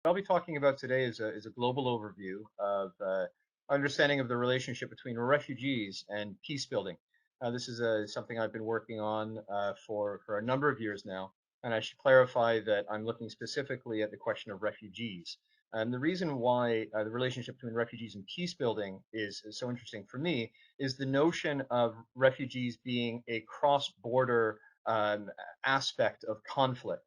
I'll be talking about today is a global overview of understanding of the relationship between refugees and peace building. This is something I've been working on for a number of years now, and I should clarify that I'm looking specifically at the question of refugees. And the reason why the relationship between refugees and peace building is so interesting for me is the notion of refugees being a cross-border aspect of conflict.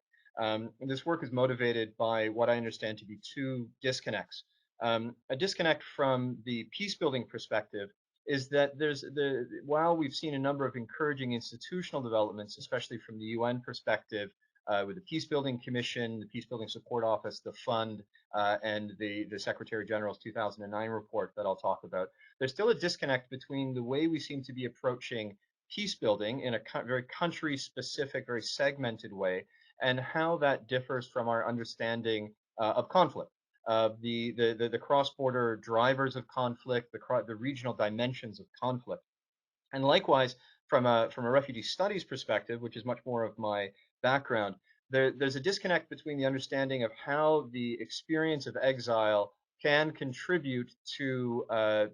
This work is motivated by what I understand to be two disconnects. A disconnect from the peace building perspective is that while we've seen a number of encouraging institutional developments, especially from the UN perspective, with the Peace Building Commission, the Peace Building Support Office, the Fund, and the Secretary General's 2009 report that I'll talk about, there's still a disconnect between the way we seem to be approaching peace building in a very country specific, very segmented way, and how that differs from our understanding of conflict, the cross-border drivers of conflict, the regional dimensions of conflict. And likewise, from a refugee studies perspective, which is much more of my background, there's a disconnect between the understanding of how the experience of exile can contribute to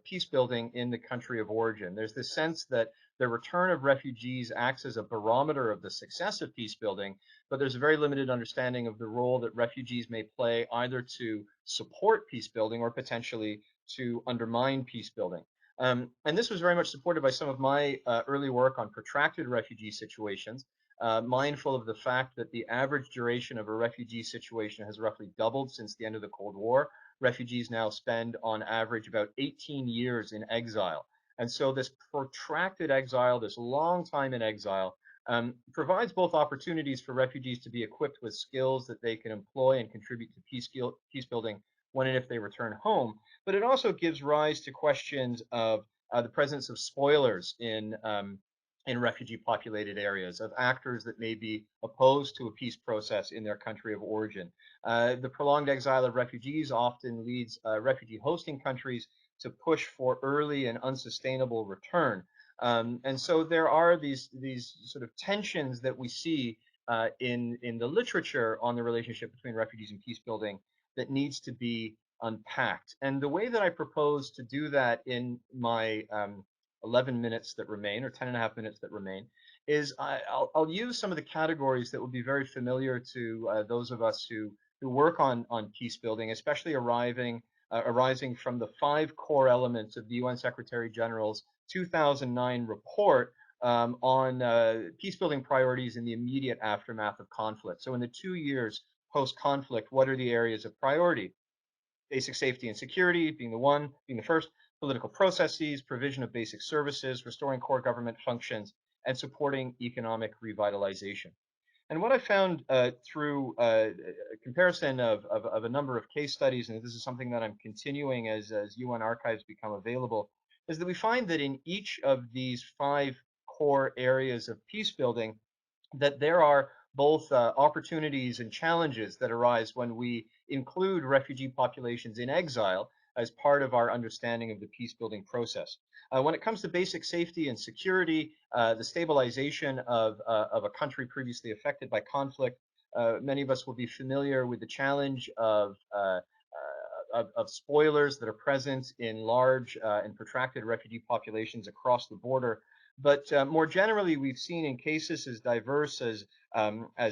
peace building in the country of origin. There's this sense that the return of refugees acts as a barometer of the success of peace building, but there's a very limited understanding of the role that refugees may play either to support peace building or potentially to undermine peace building. And this was very much supported by some of my early work on protracted refugee situations, mindful of the fact that the average duration of a refugee situation has roughly doubled since the end of the Cold War. Refugees now spend on average about 18 years in exile. And so this protracted exile, this long time in exile, provides both opportunities for refugees to be equipped with skills that they can employ and contribute to peace building when and if they return home. But it also gives rise to questions of the presence of spoilers in refugee populated areas, of actors that may be opposed to a peace process in their country of origin. The prolonged exile of refugees often leads refugee hosting countries to push for early and unsustainable return. And so there are these sort of tensions that we see in the literature on the relationship between refugees and peace building that needs to be unpacked. And the way that I propose to do that in my 11 minutes that remain, or 10 and a half minutes that remain, is I'll use some of the categories that will be very familiar to those of us who work on peace building, especially arising from the 5 core elements of the UN Secretary General's 2009 report on peacebuilding priorities in the immediate aftermath of conflict. So in the 2 years post-conflict, what are the areas of priority? Basic safety and security being the first, political processes, provision of basic services, restoring core government functions, and supporting economic revitalization. And what I found through a comparison of a number of case studies, and this is something that I'm continuing as UN archives become available, is that we find that in each of these 5 core areas of peace building, that there are both opportunities and challenges that arise when we include refugee populations in exile as part of our understanding of the peace building process. When it comes to basic safety and security, the stabilization of a country previously affected by conflict, many of us will be familiar with the challenge of spoilers that are present in large and protracted refugee populations across the border. But more generally, we've seen in cases as diverse as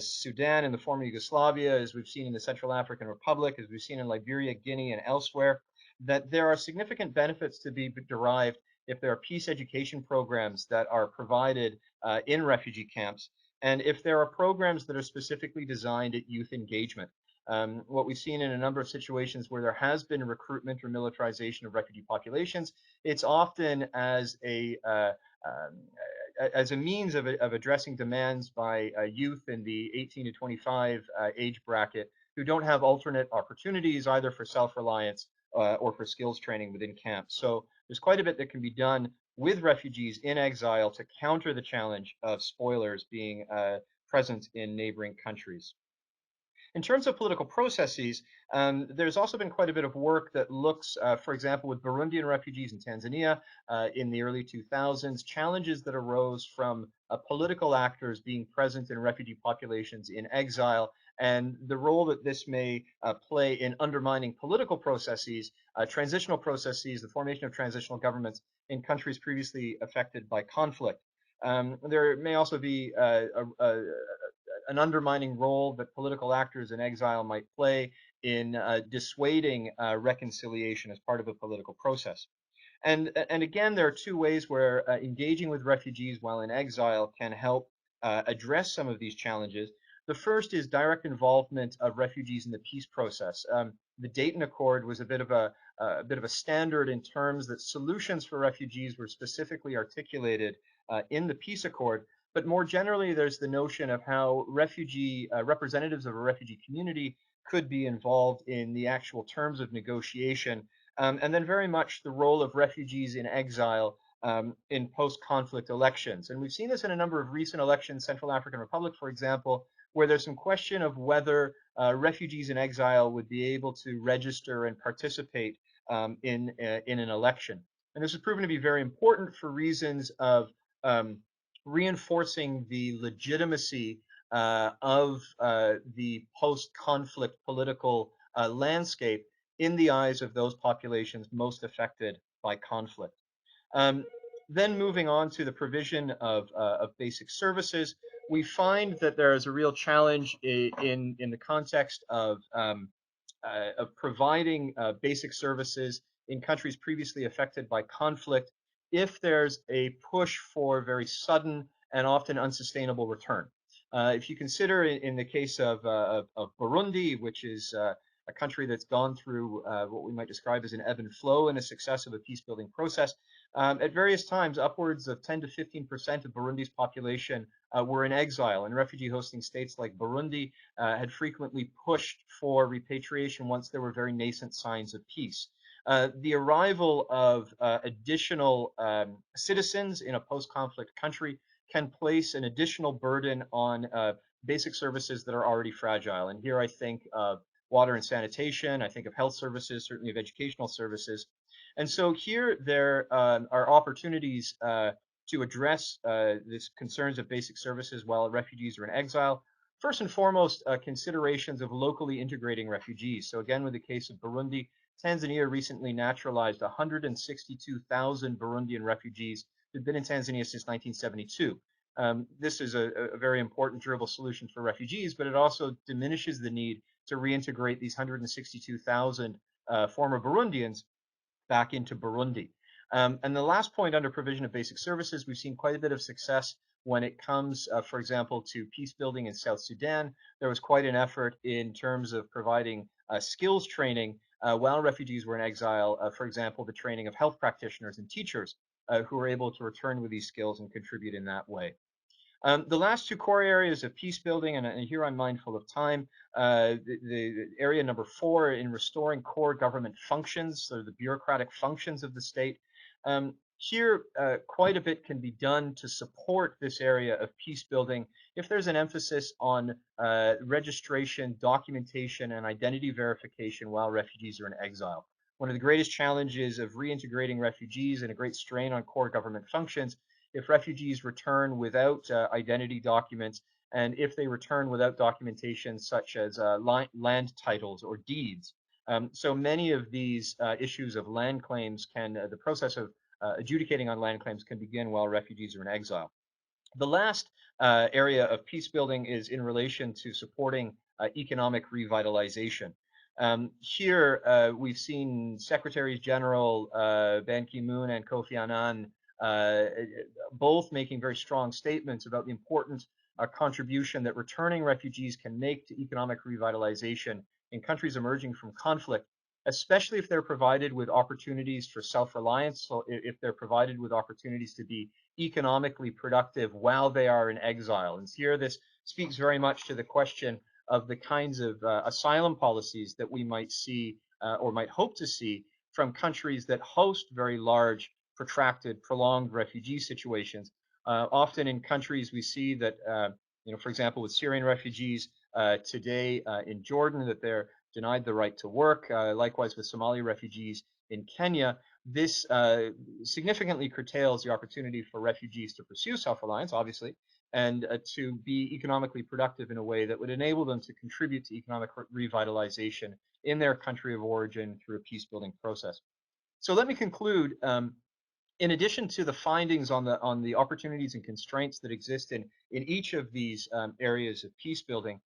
Sudan and the former Yugoslavia, as we've seen in the Central African Republic, as we've seen in Liberia, Guinea, and elsewhere, that there are significant benefits to be derived if there are peace education programs that are provided in refugee camps, and if there are programs that are specifically designed at youth engagement. What we've seen in a number of situations where there has been recruitment or militarization of refugee populations, it's often as a means of addressing demands by youth in the 18 to 25 age bracket who don't have alternate opportunities either for self-reliance or for skills training within camps. So there's quite a bit that can be done with refugees in exile to counter the challenge of spoilers being present in neighboring countries. In terms of political processes, there's also been quite a bit of work that looks, for example, with Burundian refugees in Tanzania in the early 2000s, challenges that arose from political actors being present in refugee populations in exile, and the role that this may play in undermining political processes, transitional processes, the formation of transitional governments in countries previously affected by conflict. There may also be an undermining role that political actors in exile might play in dissuading reconciliation as part of a political process. And again, there are two ways where engaging with refugees while in exile can help address some of these challenges. The first is direct involvement of refugees in the peace process. The Dayton Accord was a bit of a standard in terms that solutions for refugees were specifically articulated in the peace accord. But more generally, there's the notion of how refugee representatives of a refugee community could be involved in the actual terms of negotiation, and then very much the role of refugees in exile in post-conflict elections. And we've seen this in a number of recent elections, Central African Republic, for example, where there's some question of whether refugees in exile would be able to register and participate in an election. And this has proven to be very important for reasons of reinforcing the legitimacy of the post-conflict political landscape in the eyes of those populations most affected by conflict. Um, then moving on to the provision of basic services, we find that there is a real challenge in the context of providing basic services in countries previously affected by conflict if there's a push for very sudden and often unsustainable return. If you consider in the case of Burundi, which is a country that's gone through what we might describe as an ebb and flow in a success of a peace building process, at various times, upwards of 10 to 15% of Burundi's population were in exile, and refugee hosting states like Burundi had frequently pushed for repatriation once there were very nascent signs of peace. The arrival of additional citizens in a post-conflict country can place an additional burden on basic services that are already fragile. And here I think of water and sanitation, I think of health services, certainly of educational services. And so here there are opportunities to address these concerns of basic services while refugees are in exile. First and foremost, considerations of locally integrating refugees. So again, with the case of Burundi, Tanzania recently naturalized 162,000 Burundian refugees who've been in Tanzania since 1972. This is a very important durable solution for refugees, but it also diminishes the need to reintegrate these 162,000 former Burundians back into Burundi. And the last point under provision of basic services, we've seen quite a bit of success when it comes, for example, to peace building in South Sudan. There was quite an effort in terms of providing skills training while refugees were in exile, for example, the training of health practitioners and teachers who were able to return with these skills and contribute in that way. The last two core areas of peace building, and here I'm mindful of time, the area number 4 in restoring core government functions, so the bureaucratic functions of the state. Here, quite a bit can be done to support this area of peace building if there's an emphasis on registration, documentation, and identity verification while refugees are in exile. One of the greatest challenges of reintegrating refugees and a great strain on core government functions if refugees return without identity documents, and if they return without documentation such as land titles or deeds. So many of these issues of land claims the process of adjudicating on land claims can begin while refugees are in exile. The last area of peace building is in relation to supporting economic revitalization. Here, we've seen Secretaries General Ban Ki-moon and Kofi Annan both making very strong statements about the important contribution that returning refugees can make to economic revitalization in countries emerging from conflict, especially if they're provided with opportunities for self-reliance, so if they're provided with opportunities to be economically productive while they are in exile. And here this speaks very much to the question of the kinds of asylum policies that we might see or might hope to see from countries that host very large, protracted, prolonged refugee situations. Often in countries we see that, for example, with Syrian refugees, today in Jordan, that they're denied the right to work. Likewise with Somali refugees in Kenya. This significantly curtails the opportunity for refugees to pursue self-reliance, obviously, and to be economically productive in a way that would enable them to contribute to economic revitalization in their country of origin through a peace-building process. So let me conclude. In addition to the findings on the opportunities and constraints that exist in each of these areas of peace building,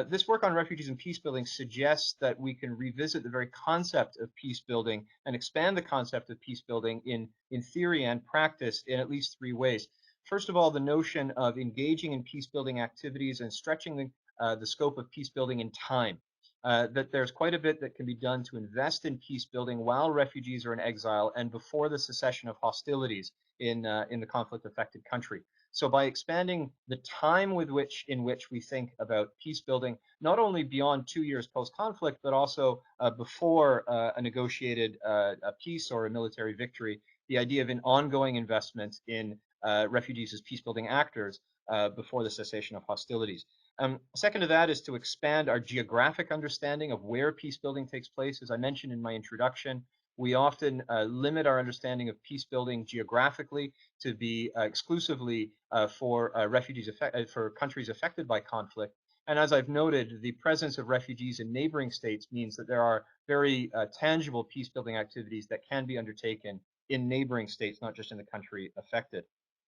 this work on refugees and peace building suggests that we can revisit the very concept of peace building and expand the concept of peace building in theory and practice in at least three ways. First of all, the notion of engaging in peace building activities and stretching the scope of peace building in time. That there's quite a bit that can be done to invest in peace building while refugees are in exile and before the cessation of hostilities in the conflict affected country. So by expanding the time in which we think about peace building, not only beyond 2 years post-conflict, but also before a negotiated a peace or a military victory, the idea of an ongoing investment in refugees as peace building actors before the cessation of hostilities. Second to that is to expand our geographic understanding of where peace building takes place. As I mentioned in my introduction, we often limit our understanding of peace building geographically to be exclusively for refugees, for countries affected by conflict. And as I've noted, the presence of refugees in neighboring states means that there are very tangible peace building activities that can be undertaken in neighboring states, not just in the country affected.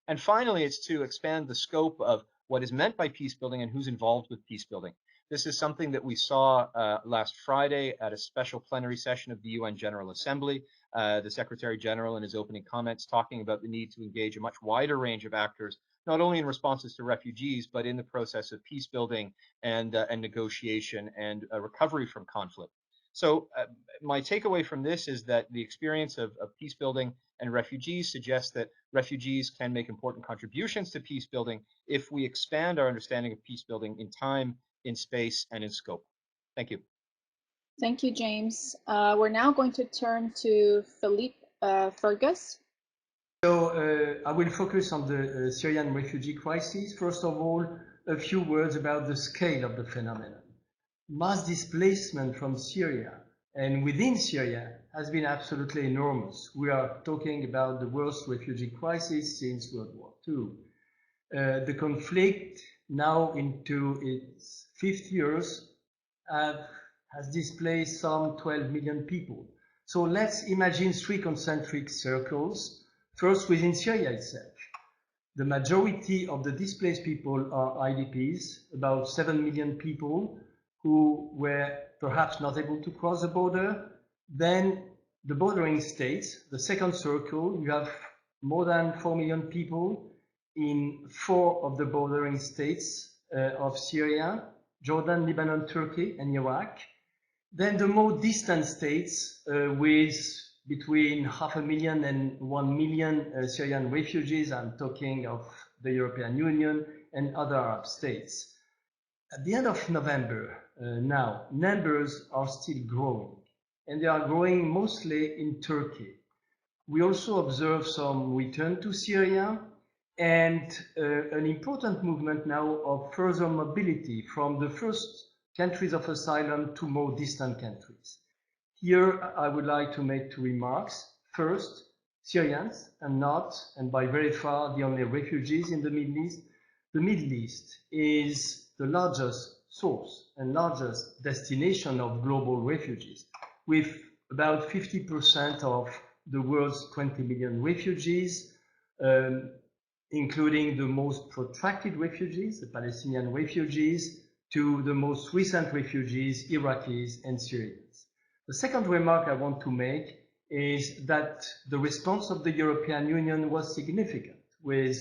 And finally, it's to expand the scope of what is meant by peace building and who's involved with peace building. This is something that we saw last Friday at a special plenary session of the UN General Assembly. The Secretary General in his opening comments talking about the need to engage a much wider range of actors, not only in responses to refugees, but in the process of peace building and negotiation and recovery from conflict. So my takeaway from this is that the experience of peace building and refugees suggests that refugees can make important contributions to peace building if we expand our understanding of peace building in time, in space, and in scope. Thank you. Thank you, James. We're now going to turn to Philippe Fergus. So I will focus on the Syrian refugee crisis. First of all, a few words about the scale of the phenomenon. Mass displacement from Syria and within Syria has been absolutely enormous. We are talking about the worst refugee crisis since World War II. The conflict, now into its 5th years, has displaced some 12 million people. So let's imagine 3 concentric circles. First, within Syria itself. The majority of the displaced people are IDPs, about 7 million people who were perhaps not able to cross the border. Then the bordering states, the second circle, you have more than 4 million people in 4 of the bordering states of Syria, Jordan, Lebanon, Turkey, and Iraq. Then the more distant states with between 500,000 and 1 million Syrian refugees. I'm talking of the European Union and other Arab states. At the end of November, now, numbers are still growing, and they are growing mostly in Turkey. We also observe some return to Syria and an important movement now of further mobility from the first countries of asylum to more distant countries. Here, I would like to make 2 remarks. First, Syrians are not, and by very far, the only refugees in the Middle East. The Middle East is the largest source and largest destination of global refugees, with about 50% of the world's 20 million refugees, including the most protracted refugees, the Palestinian refugees, to the most recent refugees, Iraqis and Syrians. The second remark I want to make is that the response of the European Union was significant, with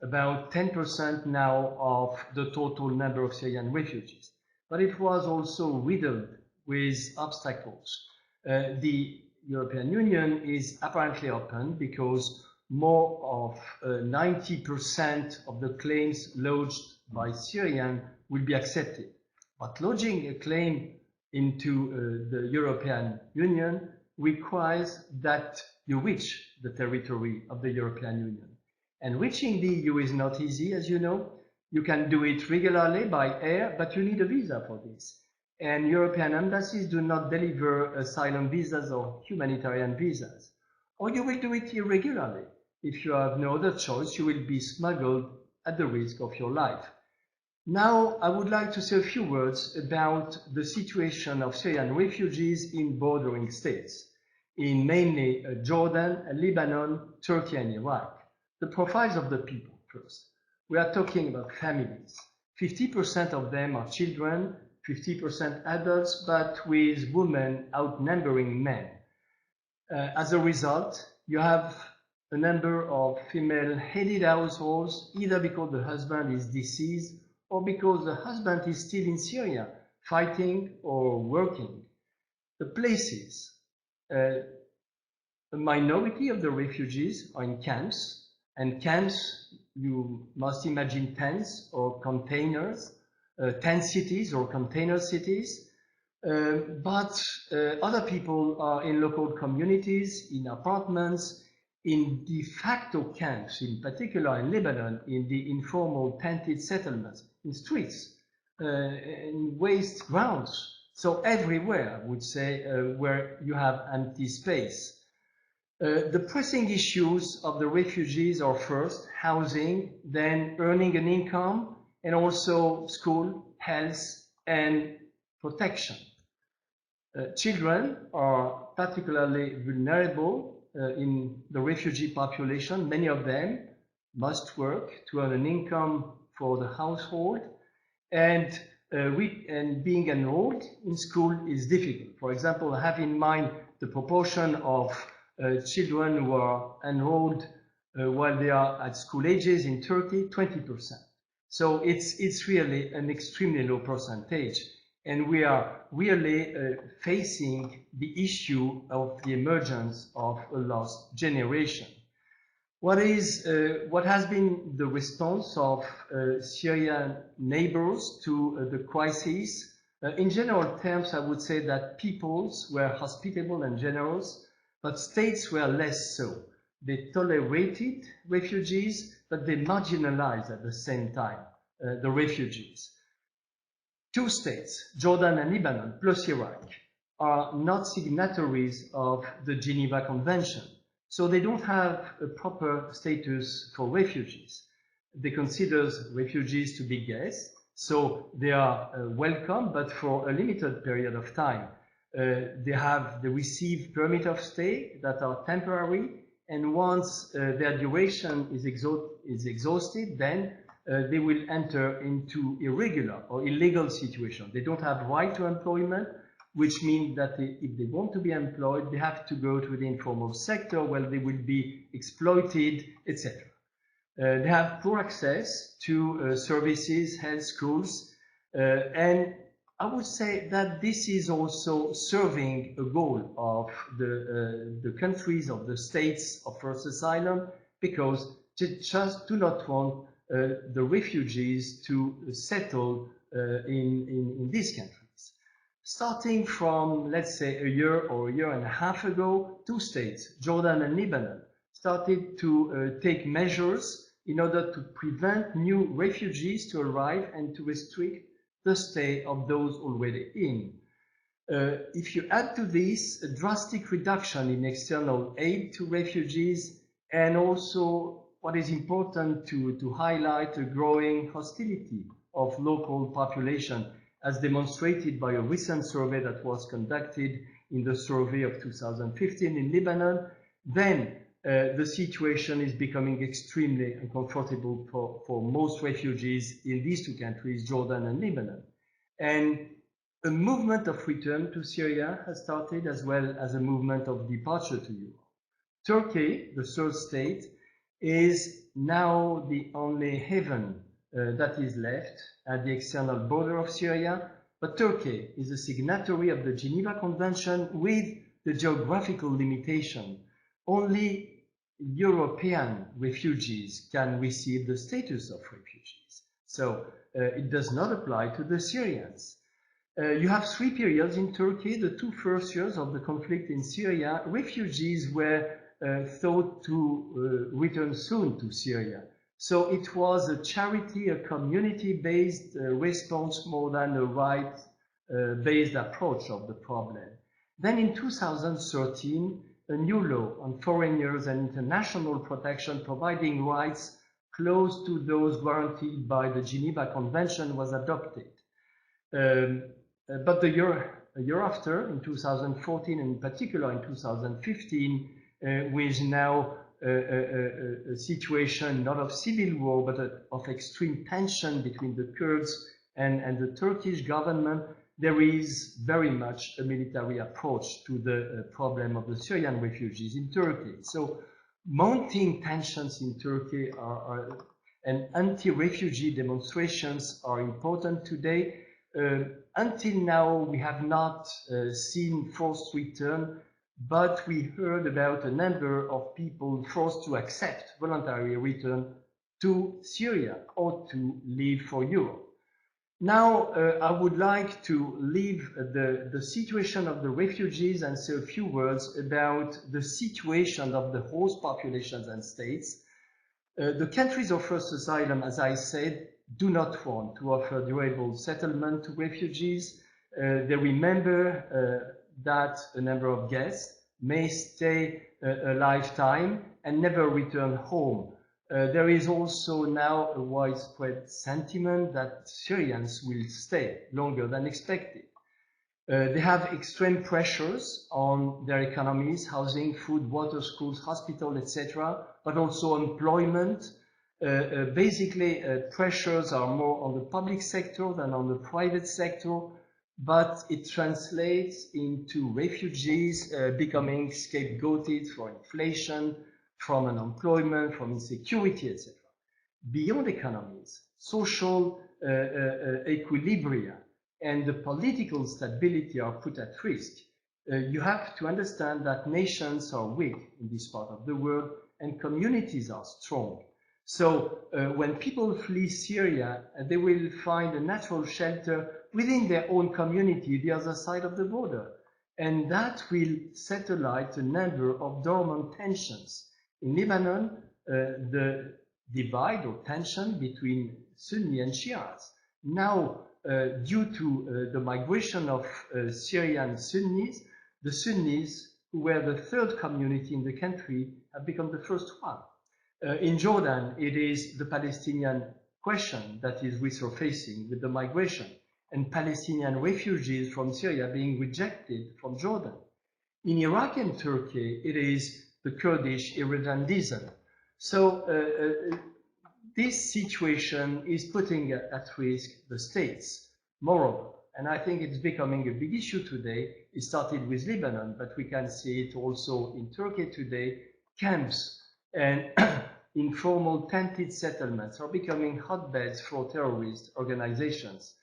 about 10% now of the total number of Syrian refugees. But it was also riddled with obstacles. The European Union is apparently open because more of 90% of the claims lodged by Syrians will be accepted. But lodging a claim into the European Union requires that you reach the territory of the European Union. And reaching the EU is not easy, as you know. You can do it regularly by air, but you need a visa for this. And European embassies do not deliver asylum visas or humanitarian visas. Or you will do it irregularly. If you have no other choice, you will be smuggled at the risk of your life. Now, I would like to say a few words about the situation of Syrian refugees in bordering states, in mainly Jordan, Lebanon, Turkey, and Iraq. The profiles of the people first. We are talking about families. 50% of them are children, 50% adults, but with women outnumbering men. As a result, you have a number of female-headed households, either because the husband is deceased or because the husband is still in Syria, fighting or working. The places, a minority of the refugees are in camps, and camps, you must imagine tents or containers, tent cities or container cities, but other people are in local communities, in apartments, in de facto camps, in particular in Lebanon, in the informal tented settlements, in streets, in waste grounds. So everywhere, I would say, where you have empty space. The pressing issues of the refugees are first housing, then earning an income, and also school, health, and protection. Children are particularly vulnerable in the refugee population. Many of them must work to earn an income for the household, and being enrolled in school is difficult. For example, have in mind the proportion of children who are enrolled while they are at school ages in Turkey, 20%. So it's really an extremely low percentage. And we are really facing the issue of the emergence of a lost generation. What has been the response of Syrian neighbors to the crisis? In general terms, I would say that peoples were hospitable and generous, but states were less so. They tolerated refugees, but they marginalized at the same time the refugees. Two states, Jordan and Lebanon, plus Iraq, are not signatories of the Geneva Convention. So they don't have a proper status for refugees. They consider refugees to be guests, so they are welcome, but for a limited period of time. They receive permit of stay that are temporary, and once their duration is exhausted, then they will enter into irregular or illegal situation. They don't have right to employment, which means that if they want to be employed, they have to go to the informal sector where they will be exploited, etc. They have poor access to services, health, schools, and I would say that this is also serving a goal of the countries, of the states of first asylum, because they just do not want the refugees to settle in these countries. Starting from, let's say, a year or a year and a half ago, two states, Jordan and Lebanon, started to take measures in order to prevent new refugees to arrive and to restrict the stay of those already in. If you add to this a drastic reduction in external aid to refugees, and also what is important to highlight, a growing hostility of local population, as demonstrated by a recent survey that was conducted in the survey of 2015 in Lebanon, then the situation is becoming extremely uncomfortable for most refugees in these two countries, Jordan and Lebanon. And a movement of return to Syria has started, as well as a movement of departure to Europe. Turkey, the third state, is now the only haven that is left at the external border of Syria, but Turkey is a signatory of the Geneva Convention with the geographical limitation. Only European refugees can receive the status of refugees. So it does not apply to the Syrians. You have 3 periods in Turkey. The 2 first years of the conflict in Syria, refugees were thought to return soon to Syria. So it was a charity, a community-based response more than a right-based approach of the problem. Then in 2013, a new law on foreigners and international protection providing rights close to those guaranteed by the Geneva Convention was adopted. But a year after, in 2014, and in particular in 2015, with now a situation not of civil war, but of extreme tension between the Kurds and the Turkish government, there is very much a military approach to the problem of the Syrian refugees in Turkey. So mounting tensions in Turkey and anti-refugee demonstrations are important today. Until now, we have not seen forced return, but we heard about a number of people forced to accept voluntary return to Syria or to leave for Europe. Now, I would like to leave the situation of the refugees and say a few words about the situation of the host populations and states. The countries of first asylum, as I said, do not want to offer durable settlement to refugees. They remember that a number of guests may stay a lifetime and never return home. There is also now a widespread sentiment that Syrians will stay longer than expected. They have extreme pressures on their economies, housing, food, water, schools, hospitals, etc., but also employment. Basically, pressures are more on the public sector than on the private sector, but it translates into refugees becoming scapegoated for inflation, from unemployment, from insecurity, etc. Beyond economies, social equilibria and the political stability are put at risk. You have to understand that nations are weak in this part of the world and communities are strong. So when people flee Syria, they will find a natural shelter within their own community, the other side of the border. And that will set alight a number of dormant tensions. In Lebanon, the divide or tension between Sunni and Shias. Now, due to the migration of Syrian Sunnis, the Sunnis, who were the third community in the country, have become the first one. In Jordan, it is the Palestinian question that is resurfacing with the migration and Palestinian refugees from Syria being rejected from Jordan. In Iraq and Turkey, it is the Kurdish irredentism. So this situation is putting at risk the states. Moreover, and I think it's becoming a big issue today, it started with Lebanon, but we can see it also in Turkey today, camps and informal tented settlements are becoming hotbeds for terrorist organizations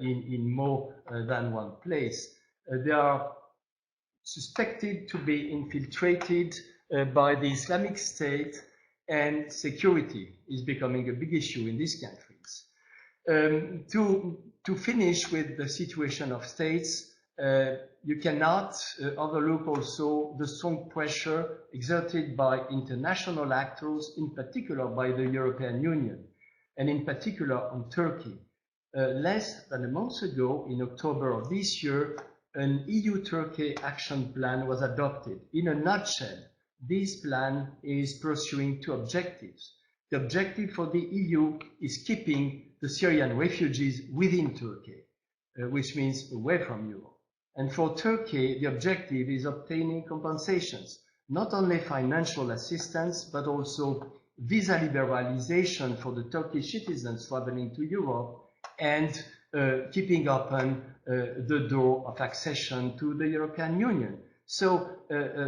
in more than one place. They are suspected to be infiltrated by the Islamic State, and security is becoming a big issue in these countries. To finish with the situation of states, you cannot overlook also the strong pressure exerted by international actors, in particular by the European Union, and in particular on Turkey. Less than a month ago, in October of this year, an EU-Turkey action plan was adopted. In a nutshell, this plan is pursuing two objectives. The objective for the EU is keeping the Syrian refugees within Turkey, which means away from Europe. And for Turkey, the objective is obtaining compensations, not only financial assistance, but also visa liberalization for the Turkish citizens traveling to Europe and keeping open the door of accession to the European Union. So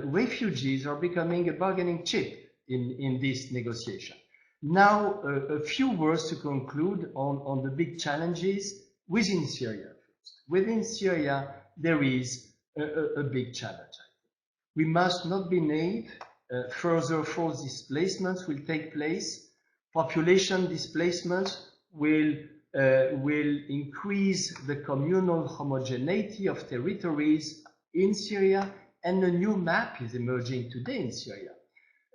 refugees are becoming a bargaining chip in this negotiation. Now, a few words to conclude on the big challenges within Syria. Within Syria, there is a big challenge. We must not be naive. Further forced displacements will take place. Population displacement will increase the communal homogeneity of territories in Syria, and a new map is emerging today in Syria.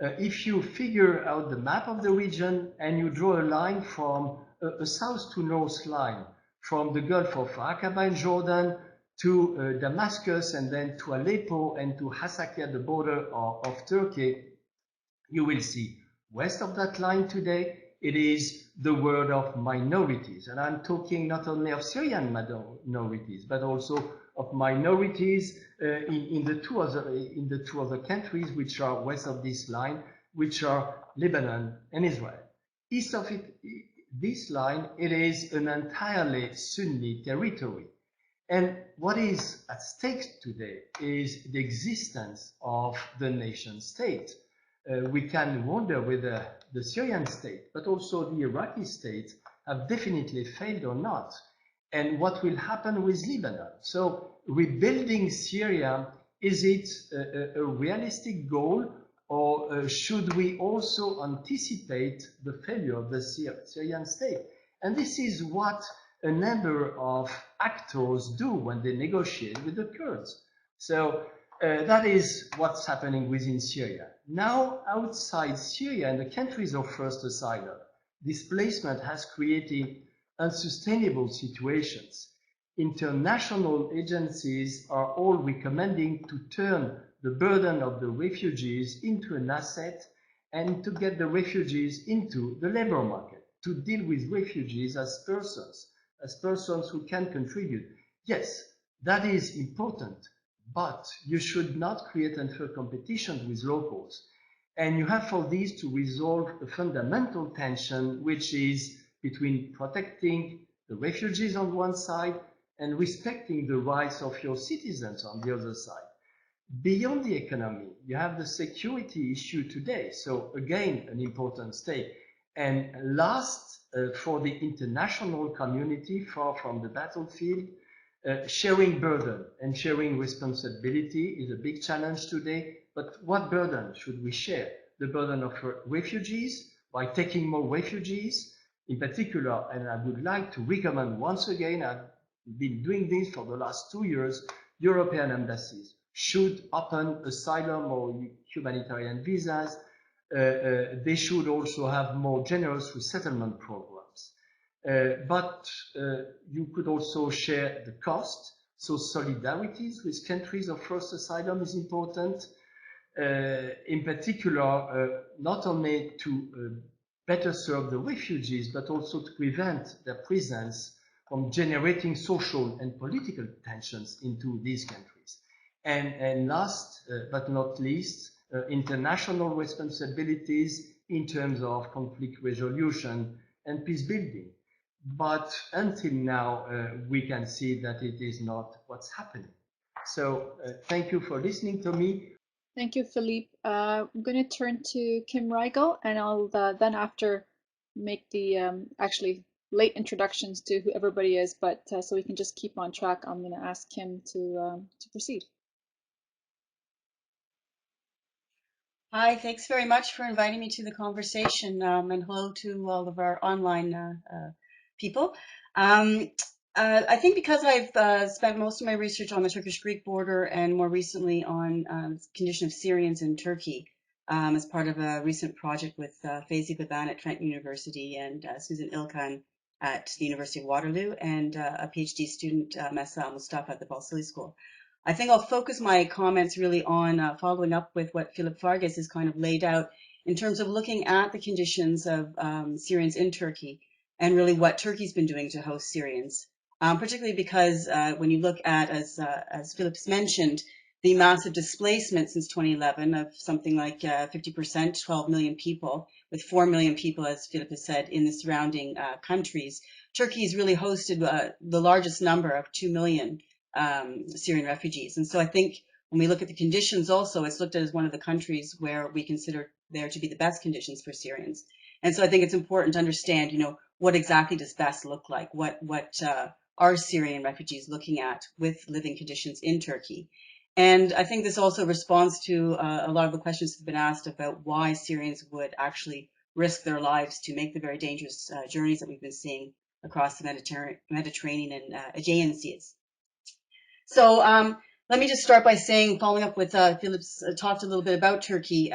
If you figure out the map of the region and you draw a line from a south to north line, from the Gulf of Aqaba in Jordan to Damascus and then to Aleppo and to Hasaka, the border of Turkey, you will see west of that line today, it is the world of minorities. And I'm talking not only of Syrian minorities, but also of minorities in the two other countries which are west of this line, which are Lebanon and Israel. East of this line, it is an entirely Sunni territory. And what is at stake today is the existence of the nation state. We can wonder whether the Syrian state, but also the Iraqi state, have definitely failed or not, and what will happen with Lebanon. So rebuilding Syria, is it a realistic goal, or should we also anticipate the failure of the Syrian state? And this is what a number of actors do when they negotiate with the Kurds. So that is what's happening within Syria. Now, outside Syria and the countries of first asylum, displacement has created unsustainable situations. International agencies are all recommending to turn the burden of the refugees into an asset and to get the refugees into the labor market, to deal with refugees as persons who can contribute. Yes, that is important, but you should not create unfair competition with locals. And you have for this to resolve a fundamental tension, which is between protecting the refugees on one side and respecting the rights of your citizens on the other side. Beyond the economy, you have the security issue today. So again, an important stake. And last, for the international community far from the battlefield, sharing burden and sharing responsibility is a big challenge today. But what burden should we share? The burden of refugees, by taking more refugees in particular, and I would like to recommend once again, I've been doing this for the last 2 years, European embassies should open asylum or humanitarian visas. They should also have more generous resettlement programs. But you could also share the cost. So solidarities with countries of first asylum is important. In particular, not only to better serve the refugees, but also to prevent their presence from generating social and political tensions into these countries. And last but not least, international responsibilities in terms of conflict resolution and peace building. But until now, we can see that it is not what's happening. So thank you for listening to me. Thank you, Philippe. I'm going to turn to Kim Rigel, and I'll then after make the actually late introductions to who everybody is, but so we can just keep on track, I'm going to ask Kim to proceed. Hi, thanks very much for inviting me to the conversation, and hello to all of our online people. I think because I've spent most of my research on the Turkish-Greek border and more recently on the condition of Syrians in Turkey as part of a recent project with Feyzi Baban at Trent University and Susan Ilkan at the University of Waterloo and a PhD student, Messa Mustafa at the Balsillie School. I think I'll focus my comments really on following up with what Philippe Fargas has kind of laid out in terms of looking at the conditions of Syrians in Turkey and really what Turkey's been doing to host Syrians. Particularly because when you look at, as Philippe's mentioned, the massive displacement since 2011 of something like 50%, 12 million people, with 4 million people, as Philippe has said, in the surrounding countries, Turkey has really hosted the largest number of 2 million Syrian refugees. And so I think when we look at the conditions also, it's looked at as one of the countries where we consider there to be the best conditions for Syrians. And so I think it's important to understand, what exactly does best look like? What are Syrian refugees looking at with living conditions in Turkey? And I think this also responds to a lot of the questions that have been asked about why Syrians would actually risk their lives to make the very dangerous journeys that we've been seeing across the Mediterranean and Aegean seas. So Let me just start by saying, following up with Philip's talked a little bit about Turkey,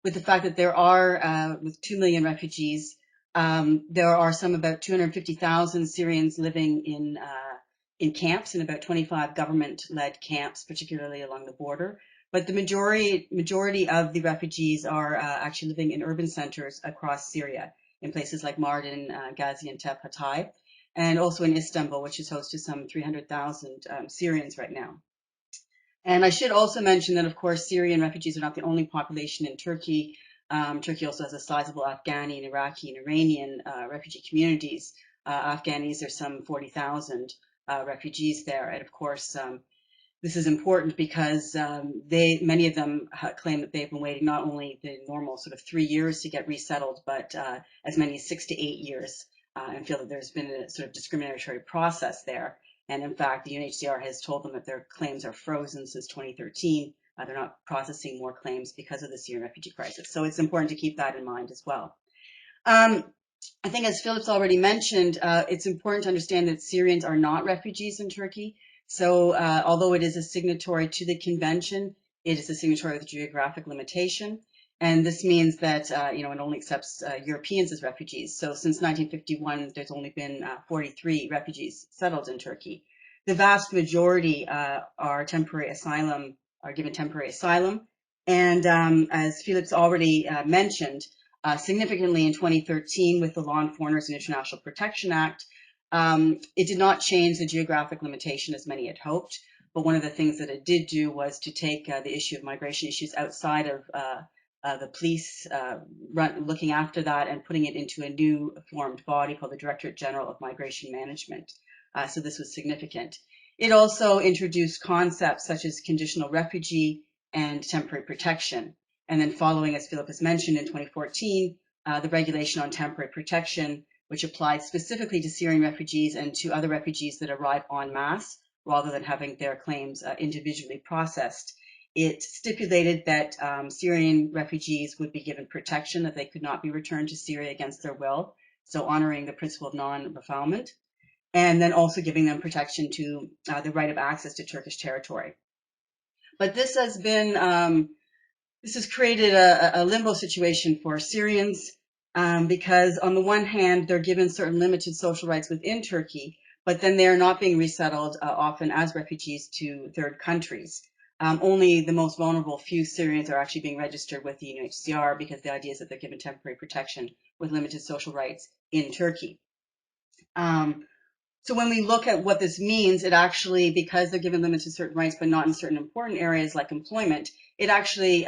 with the fact that there are, with 2 million refugees, there are some about 250,000 Syrians living in camps, in about 25 government-led camps, particularly along the border. But the majority of the refugees are actually living in urban centers across Syria, in places like Mardin, Gaziantep, Hatay, and also in Istanbul, which is host to some 300,000 Syrians right now. And I should also mention that, of course, Syrian refugees are not the only population in Turkey. Turkey also has a sizable Afghani and Iraqi and Iranian refugee communities. Afghanis, there's some 40,000 refugees there. And of course, this is important because many of them claim that they've been waiting not only the normal sort of 3 years to get resettled, but as many as 6 to 8 years, and feel that there's been a sort of discriminatory process there. And in fact, the UNHCR has told them that their claims are frozen since 2013. They're not processing more claims because of the Syrian refugee crisis. So it's important to keep that in mind as well. I think, as Philip's already mentioned, it's important to understand that Syrians are not refugees in Turkey. So although it is a signatory to the convention, it is a signatory with a geographic limitation. And this means that, it only accepts Europeans as refugees. So since 1951, there's only been 43 refugees settled in Turkey. The vast majority are given temporary asylum. And as Felix already mentioned, significantly in 2013 with the Law on Foreigners and International Protection Act, it did not change the geographic limitation as many had hoped. But one of the things that it did do was to take the issue of migration issues outside of the police looking after that and putting it into a new formed body called the Directorate General of Migration Management. So this was significant. It also introduced concepts such as conditional refugee and temporary protection. And then following, as Philip has mentioned, in 2014, the regulation on temporary protection, which applied specifically to Syrian refugees and to other refugees that arrive en masse, rather than having their claims individually processed. It stipulated that Syrian refugees would be given protection, that they could not be returned to Syria against their will, so honoring the principle of non-refoulement, and then also giving them protection to the right of access to Turkish territory. But this has been, this has created a limbo situation for Syrians because on the one hand, they're given certain limited social rights within Turkey, but then they are not being resettled often as refugees to third countries. Only the most vulnerable few Syrians are actually being registered with the UNHCR because the idea is that they're given temporary protection with limited social rights in Turkey. So when we look at what this means, it actually, because they're given limited certain rights, but not in certain important areas like employment, it actually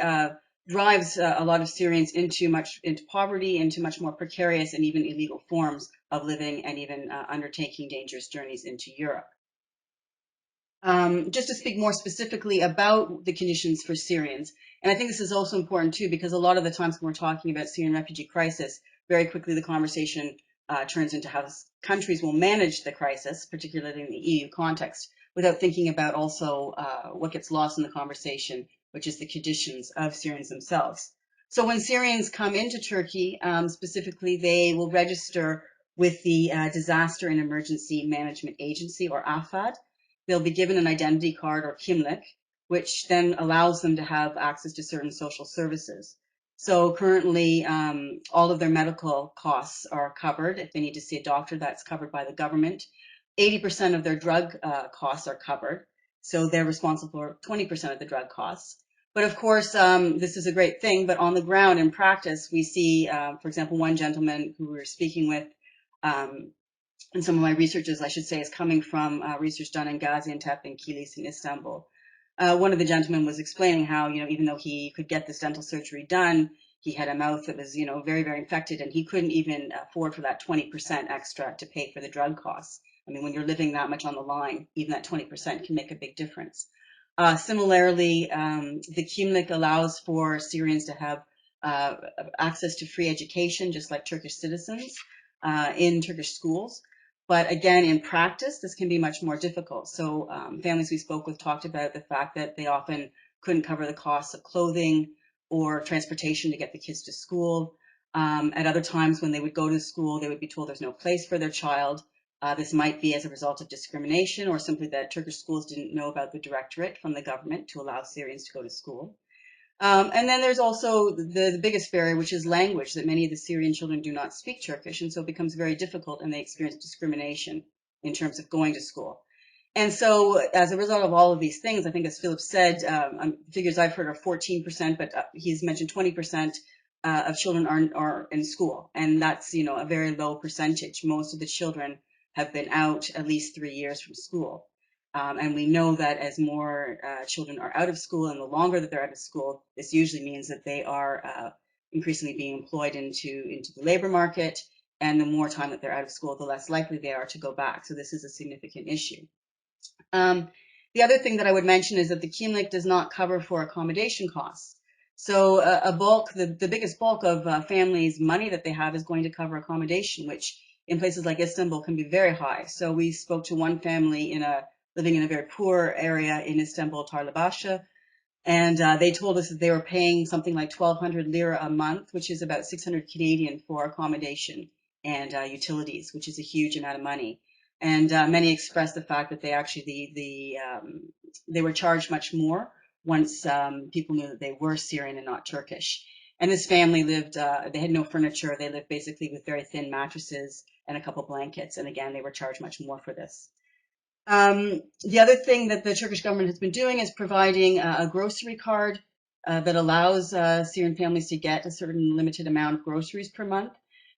drives a lot of Syrians into poverty, into much more precarious and even illegal forms of living and even undertaking dangerous journeys into Europe. Just to speak more specifically about the conditions for Syrians, and I think this is also important too, because a lot of the times when we're talking about Syrian refugee crisis, very quickly the conversation turns into how countries will manage the crisis, particularly in the EU context, without thinking about also what gets lost in the conversation, which is the conditions of Syrians themselves. So when Syrians come into Turkey, specifically, they will register with the Disaster and Emergency Management Agency, or AFAD. They'll be given an identity card, or kimlik, which then allows them to have access to certain social services. So currently, all of their medical costs are covered. If they need to see a doctor, that's covered by the government. 80% of their drug costs are covered. So they're responsible for 20% of the drug costs. But of course, this is a great thing. But on the ground, in practice, we see, for example, one gentleman who we were speaking with, and some of my researches, I should say, is coming from research done in Gaziantep and Kilis in Istanbul. One of the gentlemen was explaining how, even though he could get this dental surgery done, he had a mouth that was, very, very infected, and he couldn't even afford for that 20% extra to pay for the drug costs. I mean, when you're living that much on the line, even that 20% can make a big difference. Similarly, the kimlik allows for Syrians to have access to free education, just like Turkish citizens, in Turkish schools. But again, in practice, this can be much more difficult. So families we spoke with talked about the fact that they often couldn't cover the costs of clothing or transportation to get the kids to school. At other times when they would go to school, they would be told there's no place for their child. This might be as a result of discrimination or simply that Turkish schools didn't know about the directorate from the government to allow Syrians to go to school. And then there's also the biggest barrier, which is language, that many of the Syrian children do not speak Turkish, and so it becomes very difficult, and they experience discrimination in terms of going to school. And so as a result of all of these things, I think as Philip said, figures I've heard are 14%, but he's mentioned 20% of children are in school. And that's, a very low percentage. Most of the children have been out at least 3 years from school. And we know that as more children are out of school and the longer that they're out of school, this usually means that they are increasingly being employed into the labor market. And the more time that they're out of school, the less likely they are to go back. So this is a significant issue. The other thing that I would mention is that the Kimlik does not cover for accommodation costs. So the biggest bulk of families' money that they have is going to cover accommodation, which in places like Istanbul can be very high. So we spoke to one family living in a very poor area in Istanbul, Tarlabaşı, and they told us that they were paying something like 1,200 lira a month, which is about 600 Canadian for accommodation and utilities, which is a huge amount of money. And many expressed the fact that they actually they were charged much more once people knew that they were Syrian and not Turkish. And this family lived, they had no furniture. They lived basically with very thin mattresses and a couple blankets. And again, they were charged much more for this. The other thing that the Turkish government has been doing is providing a grocery card that allows Syrian families to get a certain limited amount of groceries per month.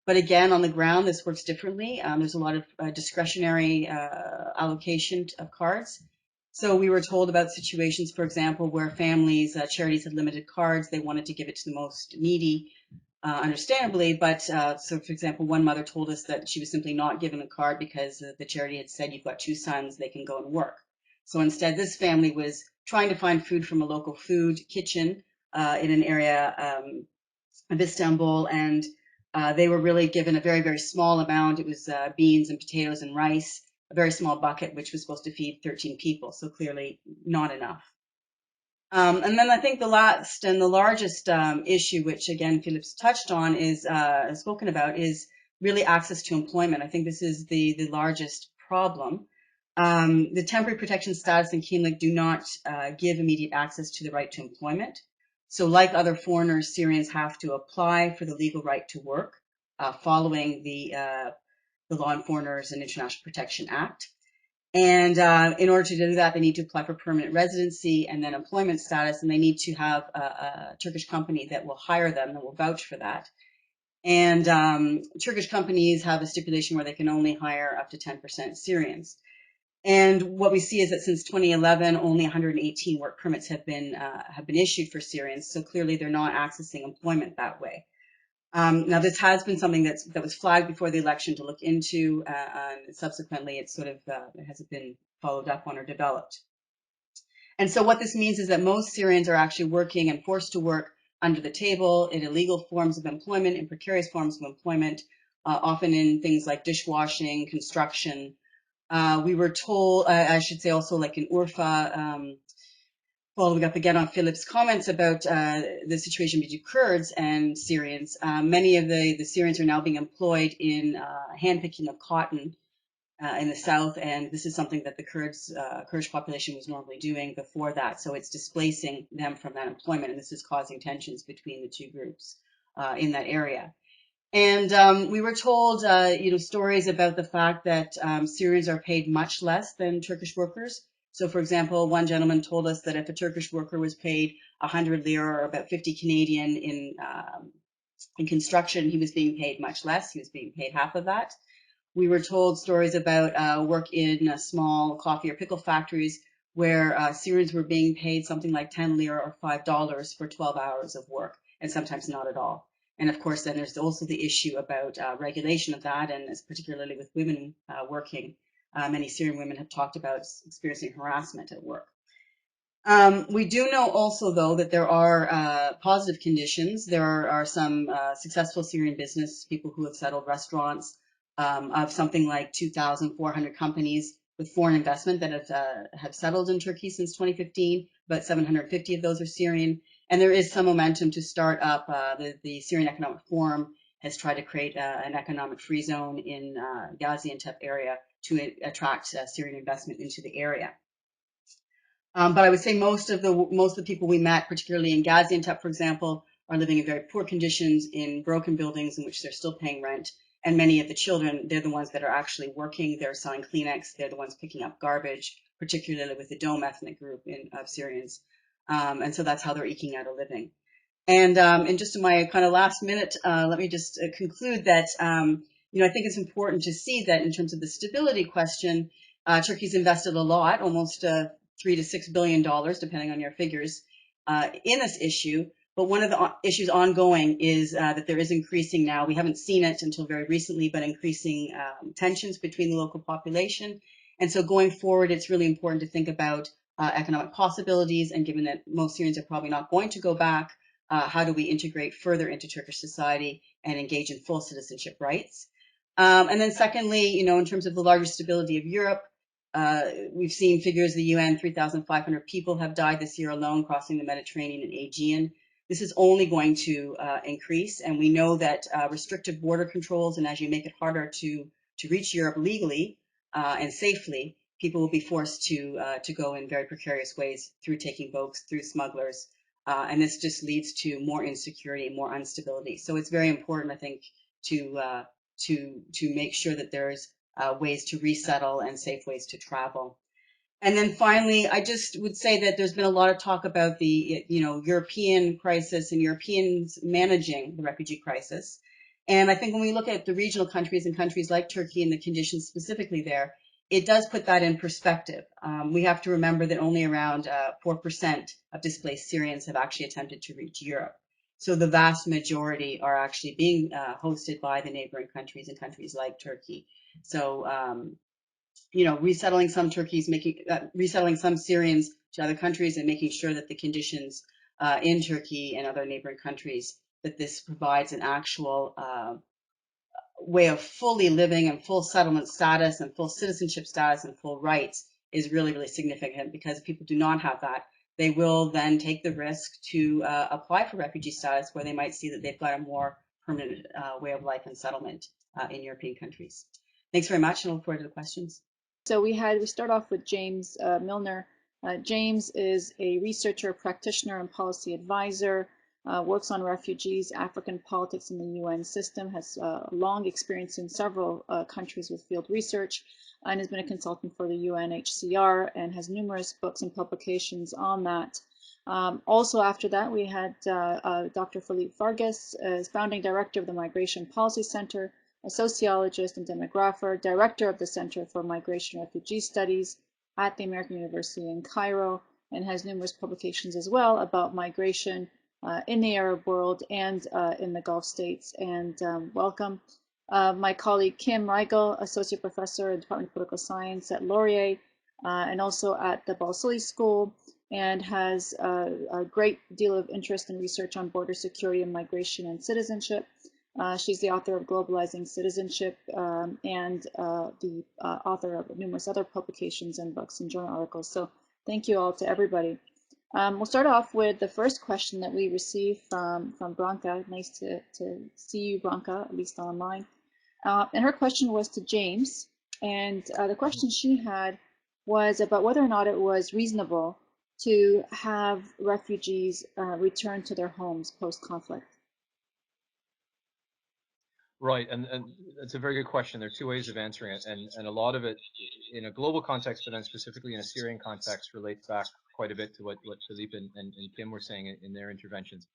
But again, on the ground, this works differently. There's a lot of discretionary allocation of cards. So we were told about situations, for example, where families, charities had limited cards. They wanted to give it to the most needy, understandably. But so, for example, one mother told us that she was simply not given a card because the charity had said, you've got 2 sons, they can go and work. So instead, this family was trying to find food from a local food kitchen in an area of Istanbul, and they were really given a very, very small amount. It was beans and potatoes and rice, a very small bucket, which was supposed to feed 13 people, so clearly not enough. And then I think the last and the largest issue, which again Philip's touched on, is spoken about, is really access to employment. I think this is the largest problem. The temporary protection status in Kimlik do not give immediate access to the right to employment. So like other foreigners, Syrians have to apply for the legal right to work following the Law on Foreigners and International Protection Act. And in order to do that, they need to apply for permanent residency and then employment status, and they need to have a Turkish company that will hire them, that will vouch for that. And Turkish companies have a stipulation where they can only hire up to 10% Syrians. And what we see is that since 2011, only 118 work permits have been issued for Syrians. So clearly, they're not accessing employment that way. Now, this has been something that was flagged before the election to look into, and subsequently it sort of it hasn't been followed up on or developed. And so what this means is that most Syrians are actually working and forced to work under the table in illegal forms of employment, in precarious forms of employment, often in things like dishwashing, construction. We were told, I should say also like in Urfa, following up again on Philip's comments about the situation between Kurds and Syrians, many of the Syrians are now being employed in handpicking of cotton in the south, and this is something that the Kurdish population was normally doing before that. So it's displacing them from that employment, and this is causing tensions between the two groups in that area. And we were told, stories about the fact that Syrians are paid much less than Turkish workers. So, for example, one gentleman told us that if a Turkish worker was paid 100 lira or about 50 Canadian in construction, he was being paid much less. He was being paid half of that. We were told stories about work in small coffee or pickle factories where Syrians were being paid something like 10 lira or $5 for 12 hours of work, and sometimes not at all. And of course, then there's also the issue about regulation of that, and particularly with women working. Many Syrian women have talked about experiencing harassment at work. We do know also, though, that there are positive conditions. There are some successful Syrian business people who have settled restaurants of something like 2,400 companies with foreign investment that have settled in Turkey since 2015. About 750 of those are Syrian. And there is some momentum to start up. The Syrian Economic Forum has tried to create an economic free zone in Gaziantep area to attract Syrian investment into the area. But I would say most of the people we met, particularly in Gaziantep, for example, are living in very poor conditions in broken buildings in which they're still paying rent. And many of the children, they're the ones that are actually working. They're selling Kleenex. They're the ones picking up garbage, particularly with the Dome ethnic group of Syrians. And so that's how they're eking out a living. And just in my kind of last minute, let me just conclude that, I think it's important to see that in terms of the stability question, Turkey's invested a lot, almost $3 to $6 billion, depending on your figures, in this issue. But one of the issues ongoing is that there is increasing now, we haven't seen it until very recently, but increasing tensions between the local population. And so going forward, it's really important to think about economic possibilities. And given that most Syrians are probably not going to go back, how do we integrate further into Turkish society and engage in full citizenship rights? And then secondly, in terms of the larger stability of Europe, we've seen figures of the UN, 3,500 people have died this year alone crossing the Mediterranean and Aegean. This is only going to increase, and we know that restrictive border controls, and as you make it harder to reach Europe legally and safely, people will be forced to go in very precarious ways through taking boats, through smugglers, and this just leads to more insecurity, more instability. So it's very important, I think, to make sure that there's ways to resettle and safe ways to travel. And then finally, I just would say that there's been a lot of talk about the European crisis and Europeans managing the refugee crisis. And I think when we look at the regional countries and countries like Turkey and the conditions specifically there, it does put that in perspective. We have to remember that only around 4% of displaced Syrians have actually attempted to reach Europe. So the vast majority are actually being hosted by the neighboring countries and countries like Turkey. So, resettling some resettling some Syrians to other countries and making sure that the conditions in Turkey and other neighboring countries, that this provides an actual way of fully living and full settlement status and full citizenship status and full rights is really, really significant, because if people do not have that, they will then take the risk to apply for refugee status, where they might see that they've got a more permanent way of life and settlement in European countries. Thanks very much, and I look forward to the questions. So we start off with James Milner. James is a researcher, practitioner, and policy advisor. Works on refugees, African politics, and the UN system, has long experience in several countries with field research, and has been a consultant for the UNHCR and has numerous books and publications on that. Also after that, we had Dr. Philippe Vargas, as founding director of the Migration Policy Center, a sociologist and demographer, director of the Center for Migration and Refugee Studies at the American University in Cairo, and has numerous publications as well about migration in the Arab world and in the Gulf states. And welcome. My colleague Kim Reigel, Associate Professor in the Department of Political Science at Laurier and also at the Balsillie School, and has a great deal of interest and research on border security and migration and citizenship. She's the author of Globalizing Citizenship and the author of numerous other publications and books and journal articles. So thank you all to everybody. We'll start off with the first question that we received from Branka. Nice to see you, Branka, at least online. And her question was to James. And the question she had was about whether or not it was reasonable to have refugees return to their homes post-conflict. Right, and it's a very good question. There are two ways of answering it, and a lot of it, in a global context, but then specifically in a Syrian context, relates back quite a bit to what Philippe and Kim were saying in their interventions.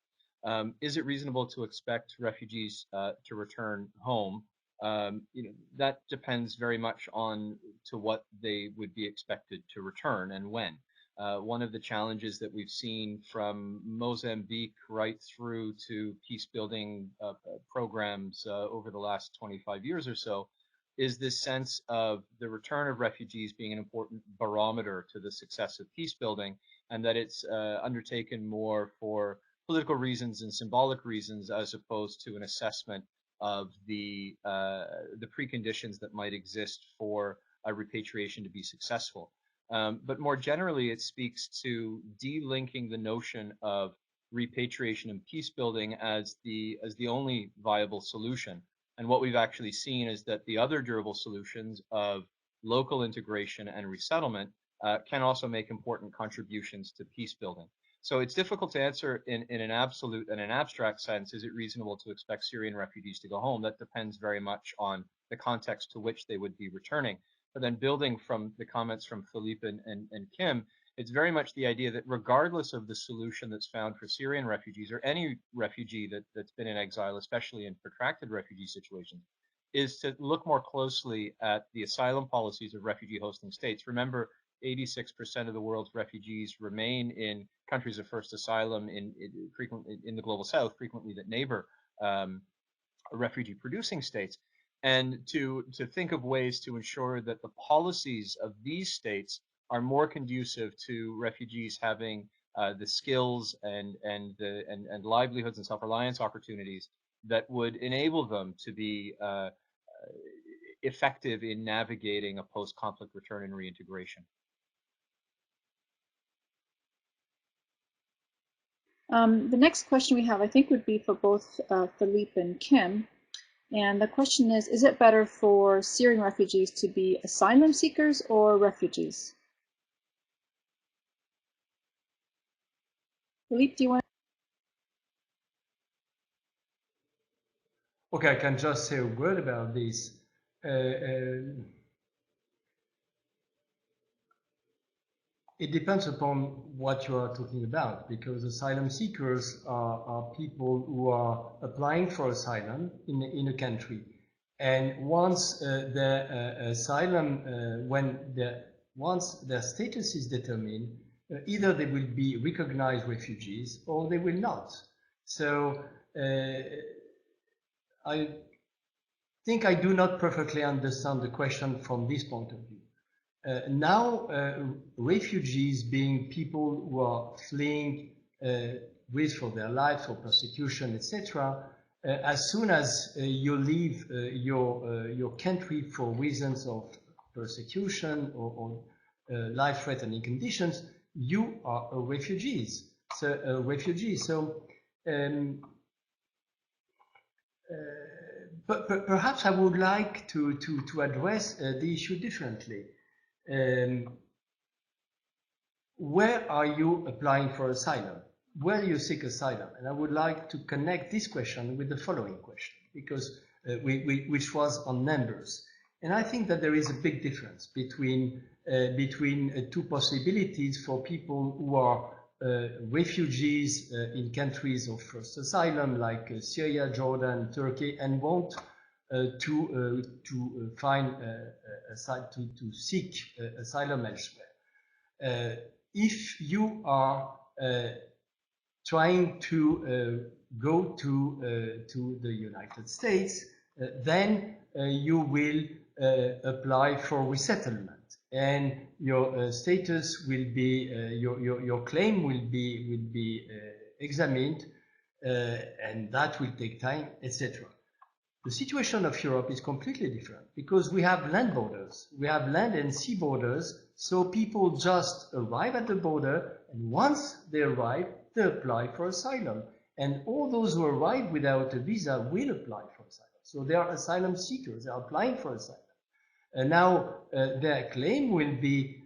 Is it reasonable to expect refugees to return home? That depends very much on to what they would be expected to return and when. One of the challenges that we've seen from Mozambique right through to peace building programs over the last 25 years or so is this sense of the return of refugees being an important barometer to the success of peace building, and that it's undertaken more for political reasons and symbolic reasons as opposed to an assessment of the preconditions that might exist for a repatriation to be successful. But more generally, it speaks to delinking the notion of repatriation and peace building as the only viable solution. And what we've actually seen is that the other durable solutions of local integration and resettlement, can also make important contributions to peace building. So it's difficult to answer in an absolute and an abstract sense. Is it reasonable to expect Syrian refugees to go home? That depends very much on the context to which they would be returning. But then building from the comments from Philippe and Kim, it's very much the idea that regardless of the solution that's found for Syrian refugees or any refugee that's been in exile, especially in protracted refugee situations, is to look more closely at the asylum policies of refugee hosting states. Remember, 86% of the world's refugees remain in countries of first asylum frequently in the global south, frequently that neighbor refugee producing states, and to think of ways to ensure that the policies of these states are more conducive to refugees having the skills and livelihoods and self-reliance opportunities that would enable them to be effective in navigating a post-conflict return and reintegration. The next question we have, I think, would be for both Philippe and Kim. And the question is it better for Syrian refugees to be asylum seekers or refugees? Philippe, do you want Okay, I can just say a word about this. It depends upon what you are talking about, because asylum seekers are people who are applying for asylum in a country. And once their asylum, once their status is determined, either they will be recognized refugees or they will not. So I think I do not perfectly understand the question from this point of view. Now, refugees being people who are fleeing risk for their lives, for persecution, etc. As soon as you leave your country for reasons of persecution or life-threatening conditions, you are a refugee. So, but perhaps I would like to address the issue differently. Where are you applying for asylum? Where you seek asylum? And I would like to connect this question with the following question, because which was on numbers. And I think that there is a big difference between two possibilities for people who are refugees in countries of first asylum like Syria, Jordan, Turkey, and want to seek asylum elsewhere. If you are trying to go to the United States, then you will apply for resettlement, and your status will be your claim will be examined, and that will take time, etc. The situation of Europe is completely different because we have land borders, we have land and sea borders, so people just arrive at the border, and once they arrive, they apply for asylum. And all those who arrive without a visa will apply for asylum. So they are asylum seekers, they are applying for asylum. And now their claim will be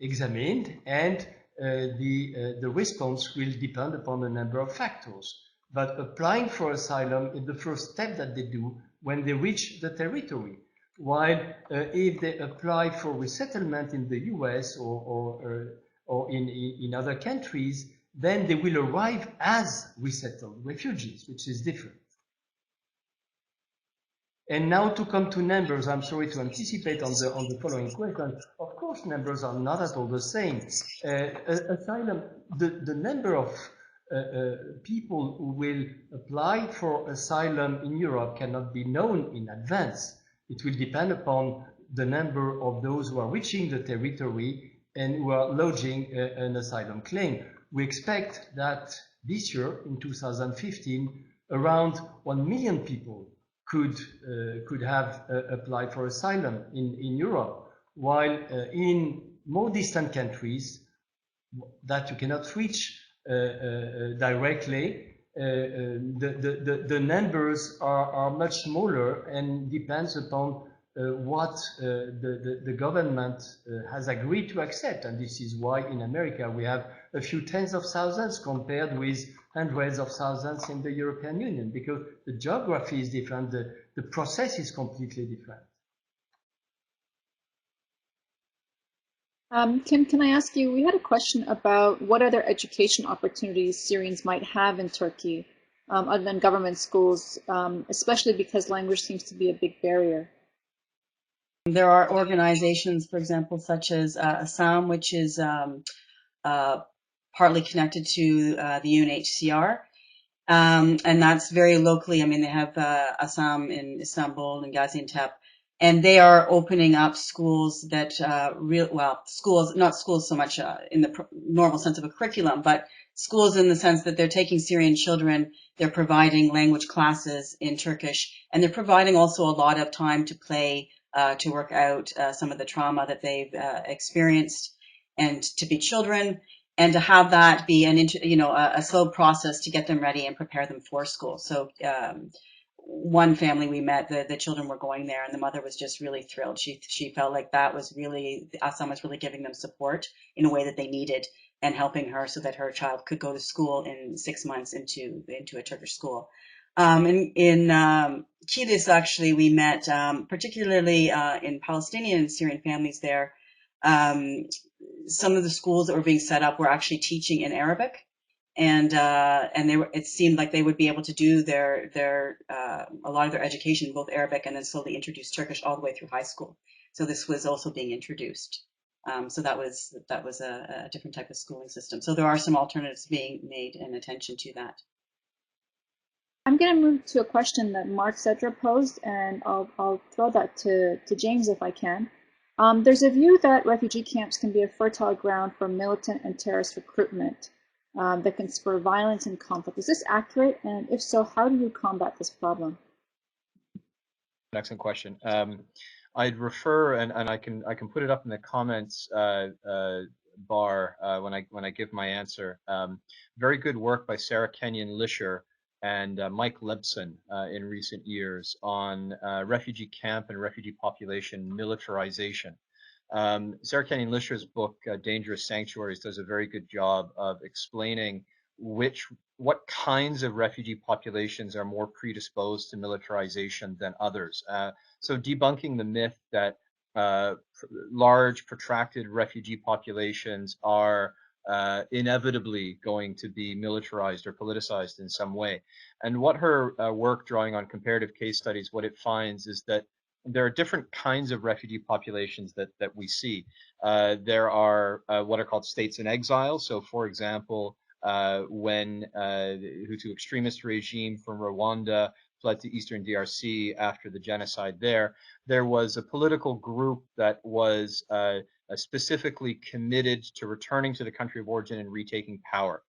examined, and the response will depend upon a number of factors. But applying for asylum is the first step that they do when they reach the territory. While if they apply for resettlement in the US or in other countries, then they will arrive as resettled refugees, which is different. And now to come to numbers, I'm sorry to anticipate on the following question. Of course, numbers are not at all the same. Asylum, the number of people who will apply for asylum in Europe cannot be known in advance. It will depend upon the number of those who are reaching the territory and who are lodging an asylum claim. We expect that this year, in 2015, around 1 million people could have applied for asylum in Europe, while in more distant countries that you cannot reach directly, the numbers are much smaller and depends upon what the government has agreed to accept. And this is why in America we have a few tens of thousands compared with hundreds of thousands in the European Union, because the geography is different, the process is completely different. Kim, can I ask you, we had a question about what other education opportunities Syrians might have in Turkey other than government schools, especially because language seems to be a big barrier. There are organizations, for example, such as Assam, which is partly connected to the UNHCR. And that's very locally. I mean, they have Assam in Istanbul and Gaziantep, and they are opening up schools that schools, not schools so much in the normal sense of a curriculum, but schools in the sense that they're taking Syrian children, they're providing language classes in Turkish, and they're providing also a lot of time to play, to work out some of the trauma that they've experienced, and to be children, and to have that be a slow process to get them ready and prepare them for school. So one family we met, the children were going there, and the mother was just really thrilled. She felt like that was really, Assam was really giving them support in a way that they needed, and helping her so that her child could go to school in 6 months into a Turkish school. In Kilis, actually, we met particularly in Palestinian and Syrian families there. Some of the schools that were being set up were actually teaching in Arabic, and it seemed like they would be able to do a lot of their education in both Arabic, and then slowly introduce Turkish all the way through high school. So this was also being introduced. So that was a different type of schooling system. So there are some alternatives being made and attention to that. I'm going to move to a question that Mark Cedra posed, and I'll throw that to James if I can. There's a view that refugee camps can be a fertile ground for militant and terrorist recruitment that can spur violence and conflict. Is this accurate? And if so, how do you combat this problem? Excellent question. I'd refer, and I can put it up in the comments bar when I give my answer. Very good work by Sarah Kenyon-Lisher and Mike Lebson in recent years on refugee camp and refugee population militarization. Sarah Kenyon-Lisher's book, Dangerous Sanctuaries, does a very good job of explaining what kinds of refugee populations are more predisposed to militarization than others. So debunking the myth that large, protracted refugee populations are inevitably going to be militarized or politicized in some way. And what her work, drawing on comparative case studies, what it finds is that there are different kinds of refugee populations that we see. There are what are called states in exile. So, for example, when the Hutu extremist regime from Rwanda fled to Eastern DRC after the genocide there was a political group that was specifically committed to returning to the country of origin and retaking power.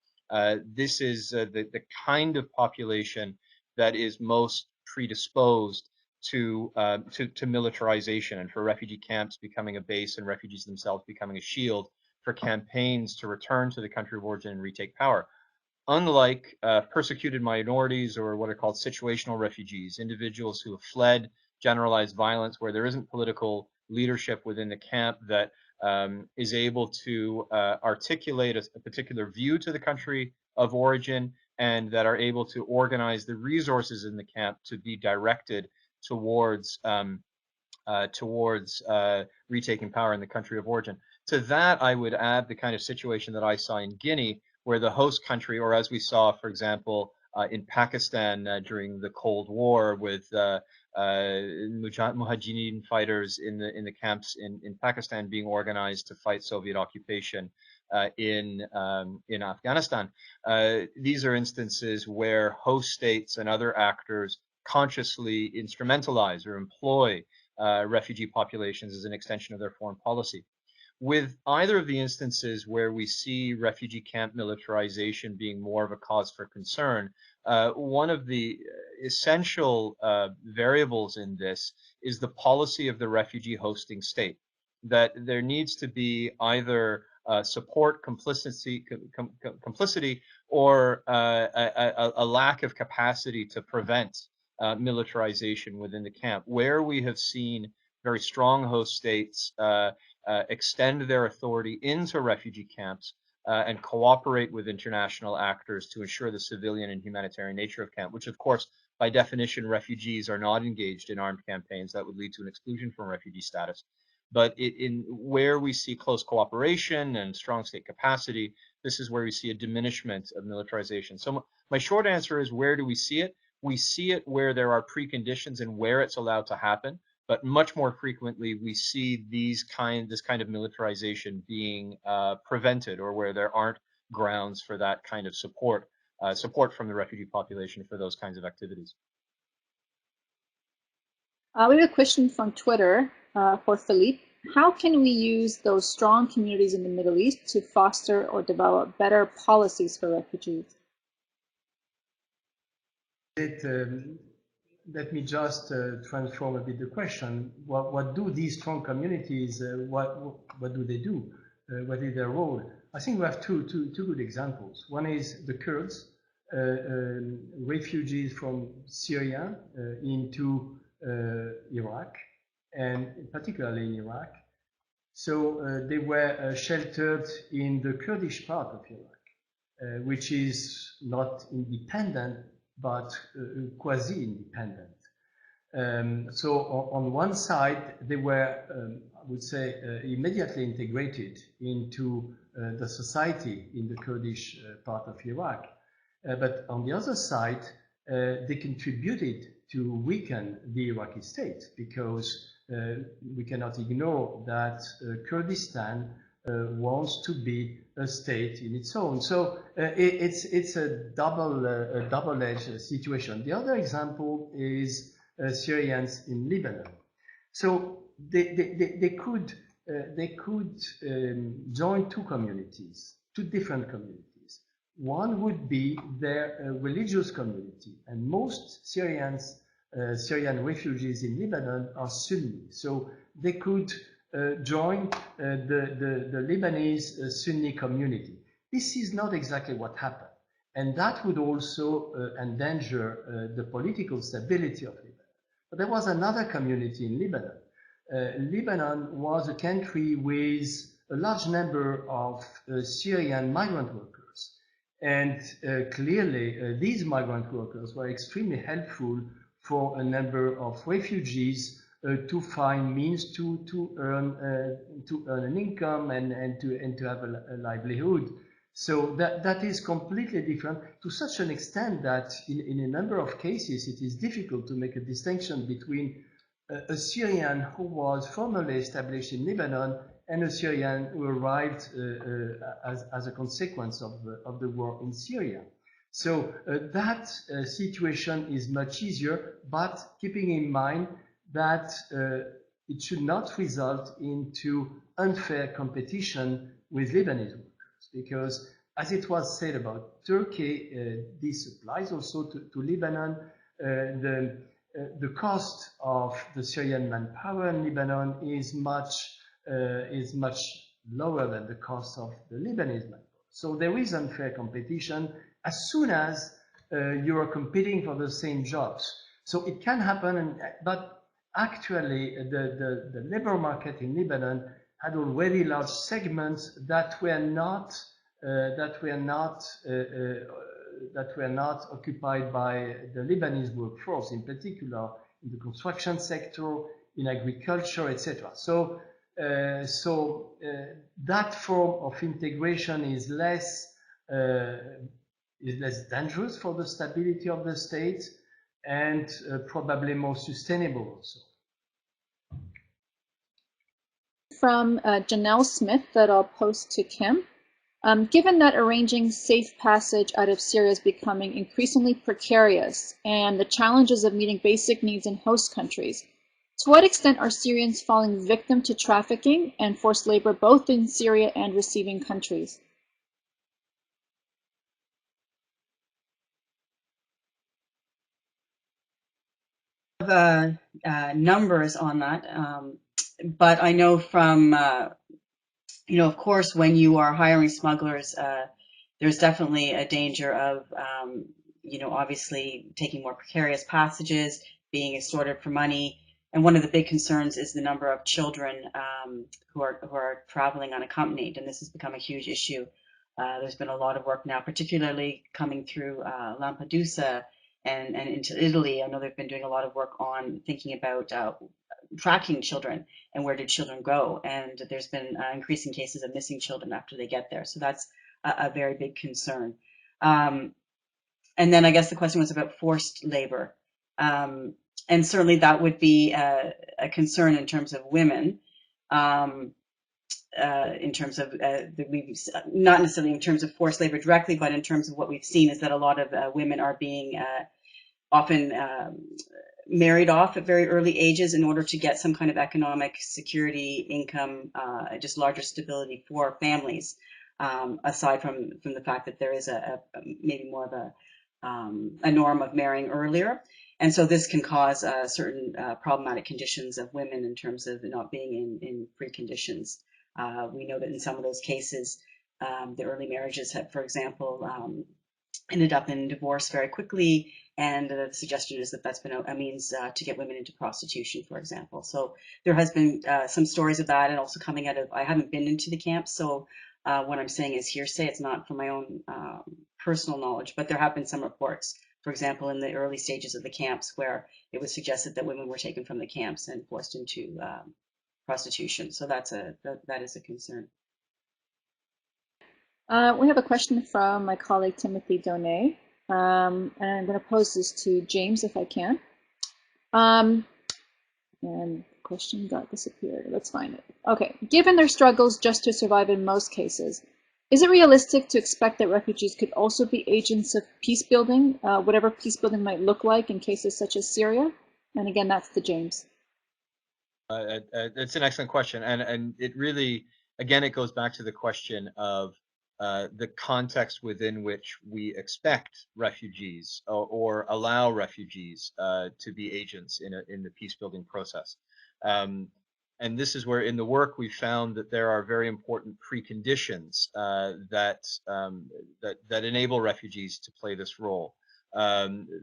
This is the kind of population that is most predisposed to militarization, and for refugee camps becoming a base and refugees themselves becoming a shield for campaigns to return to the country of origin and retake power. Unlike persecuted minorities, or what are called situational refugees, individuals who have fled generalized violence where there isn't political leadership within the camp that is able to articulate a particular view to the country of origin, and that are able to organize the resources in the camp to be directed towards retaking power in the country of origin. To that, I would add the kind of situation that I saw in Guinea, where the host country, or as we saw, for example, in Pakistan during the Cold War with Mujahideen fighters in the camps in Pakistan being organized to fight Soviet occupation in Afghanistan. These are instances where host states and other actors consciously instrumentalize or employ refugee populations as an extension of their foreign policy. With either of the instances where we see refugee camp militarization being more of a cause for concern, one of the essential variables in this is the policy of the refugee hosting state. That there needs to be either support, complicity, or a lack of capacity to prevent militarization within the camp. Where we have seen very strong host states extend their authority into refugee camps and cooperate with international actors to ensure the civilian and humanitarian nature of camp, which of course, by definition, refugees are not engaged in armed campaigns that would lead to an exclusion from refugee status. But in where we see close cooperation and strong state capacity, this is where we see a diminishment of militarization. So my short answer is, where do we see it? We see it where there are preconditions and where it's allowed to happen. But much more frequently, we see this kind of militarization being prevented, or where there aren't grounds for that kind of support from the refugee population for those kinds of activities. We have a question from Twitter for Philippe. How can we use those strong communities in the Middle East to foster or develop better policies for refugees? Let me just transform a bit the question. What do these strong communities, what do they do? What is their role? I think we have two good examples. One is the Kurds, refugees from Syria into Iraq, and particularly in Iraq. So they were sheltered in the Kurdish part of Iraq, which is not independent, but quasi-independent. So on one side, they were, I would say, immediately integrated into the society in the Kurdish part of Iraq. But on the other side, they contributed to weaken the Iraqi state, because we cannot ignore that Kurdistan wants to be a state in its own. So it's a double-edged situation. The other example is Syrians in Lebanon. So they could join two different communities. One would be their religious community, and most Syrian refugees in Lebanon are Sunni. So they could join the Lebanese Sunni community. This is not exactly what happened, and that would also endanger the political stability of Lebanon. But there was another community in Lebanon. Lebanon was a country with a large number of Syrian migrant workers, and clearly these migrant workers were extremely helpful for a number of refugees to find means to earn an income and to have a livelihood. So that is completely different, to such an extent that in a number of cases it is difficult to make a distinction between a Syrian who was formally established in Lebanon and a Syrian who arrived as a consequence of the war in Syria. So that situation is much easier, but keeping in mind that it should not result into unfair competition with Lebanese workers, because as it was said about Turkey, this applies also to Lebanon. The cost of the Syrian manpower in Lebanon is much lower than the cost of the Lebanese manpower. So there is unfair competition as soon as you are competing for the same jobs. So it can happen, but actually the labor market in Lebanon had already large segments that were not occupied by the Lebanese workforce, in particular in the construction sector, in agriculture, etc. So that form of integration is less dangerous for the stability of the state, and probably more sustainable also. From Janelle Smith that I'll post to Kim. Given that arranging safe passage out of Syria is becoming increasingly precarious, and the challenges of meeting basic needs in host countries, to what extent are Syrians falling victim to trafficking and forced labor both in Syria and receiving countries? Numbers on that, but I know from of course, when you are hiring smugglers, there's definitely a danger of, obviously taking more precarious passages, being extorted for money. And one of the big concerns is the number of children who are traveling unaccompanied, and this has become a huge issue. There's been a lot of work now, particularly coming through Lampedusa and into Italy. I know they've been doing a lot of work on thinking about tracking children and where did children go. And there's been increasing cases of missing children after they get there. So that's a very big concern. And then I guess the question was about forced labor. And certainly that would be a concern in terms of women. In terms of not necessarily in terms of forced labor directly, but in terms of what we've seen is that a lot of women are being often married off at very early ages in order to get some kind of economic security, income, just larger stability for families, aside from the fact that there is maybe more of a norm of marrying earlier. And so this can cause certain problematic conditions of women in terms of not being in free conditions. We know that in some of those cases, the early marriages have, for example, ended up in divorce very quickly, and the suggestion is that that's been a means to get women into prostitution, for example. So there has been some stories of that, and also coming out of, I haven't been into the camps, so what I'm saying is hearsay. It's not from my own personal knowledge, but there have been some reports, for example, in the early stages of the camps where it was suggested that women were taken from the camps and forced into prostitution. So that is a concern. We have a question from my colleague Timothy Donay, and I'm going to pose this to James if I can. And the question got disappeared. Let's find it. Okay. Given their struggles just to survive in most cases, is it realistic to expect that refugees could also be agents of peace building, whatever peace building might look like in cases such as Syria? And again, that's to James. It's an excellent question, and it really, again, it goes back to the question of the context within which we expect refugees or allow refugees to be agents in the peace building process. And this is where in the work we found that there are very important preconditions that enable refugees to play this role.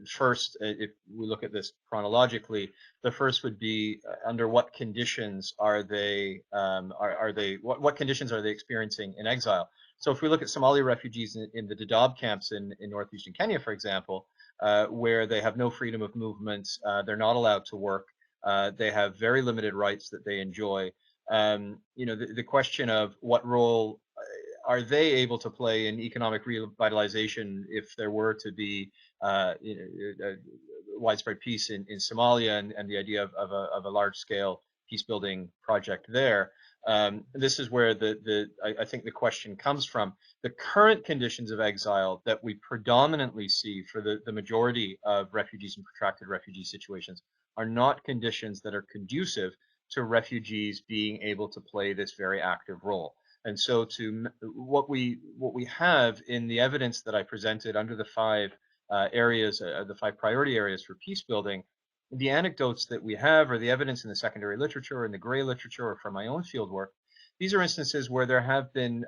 First, if we look at this chronologically, the first would be under what conditions are they what conditions are they experiencing in exile? So if we look at Somali refugees in the Dadaab camps in northeastern Kenya, for example, where they have no freedom of movement, they're not allowed to work, they have very limited rights that they enjoy. The question of what role are they able to play in economic revitalization if there were to be widespread peace in Somalia and the idea of a large-scale peace-building project there. This is where I think the question comes from. The current conditions of exile that we predominantly see for the majority of refugees and protracted refugee situations are not conditions that are conducive to refugees being able to play this very active role. And so what we have in the evidence that I presented under the five areas, the five priority areas for peace building, the anecdotes that we have, or the evidence in the secondary literature or in the gray literature or from my own field work, these are instances where there have been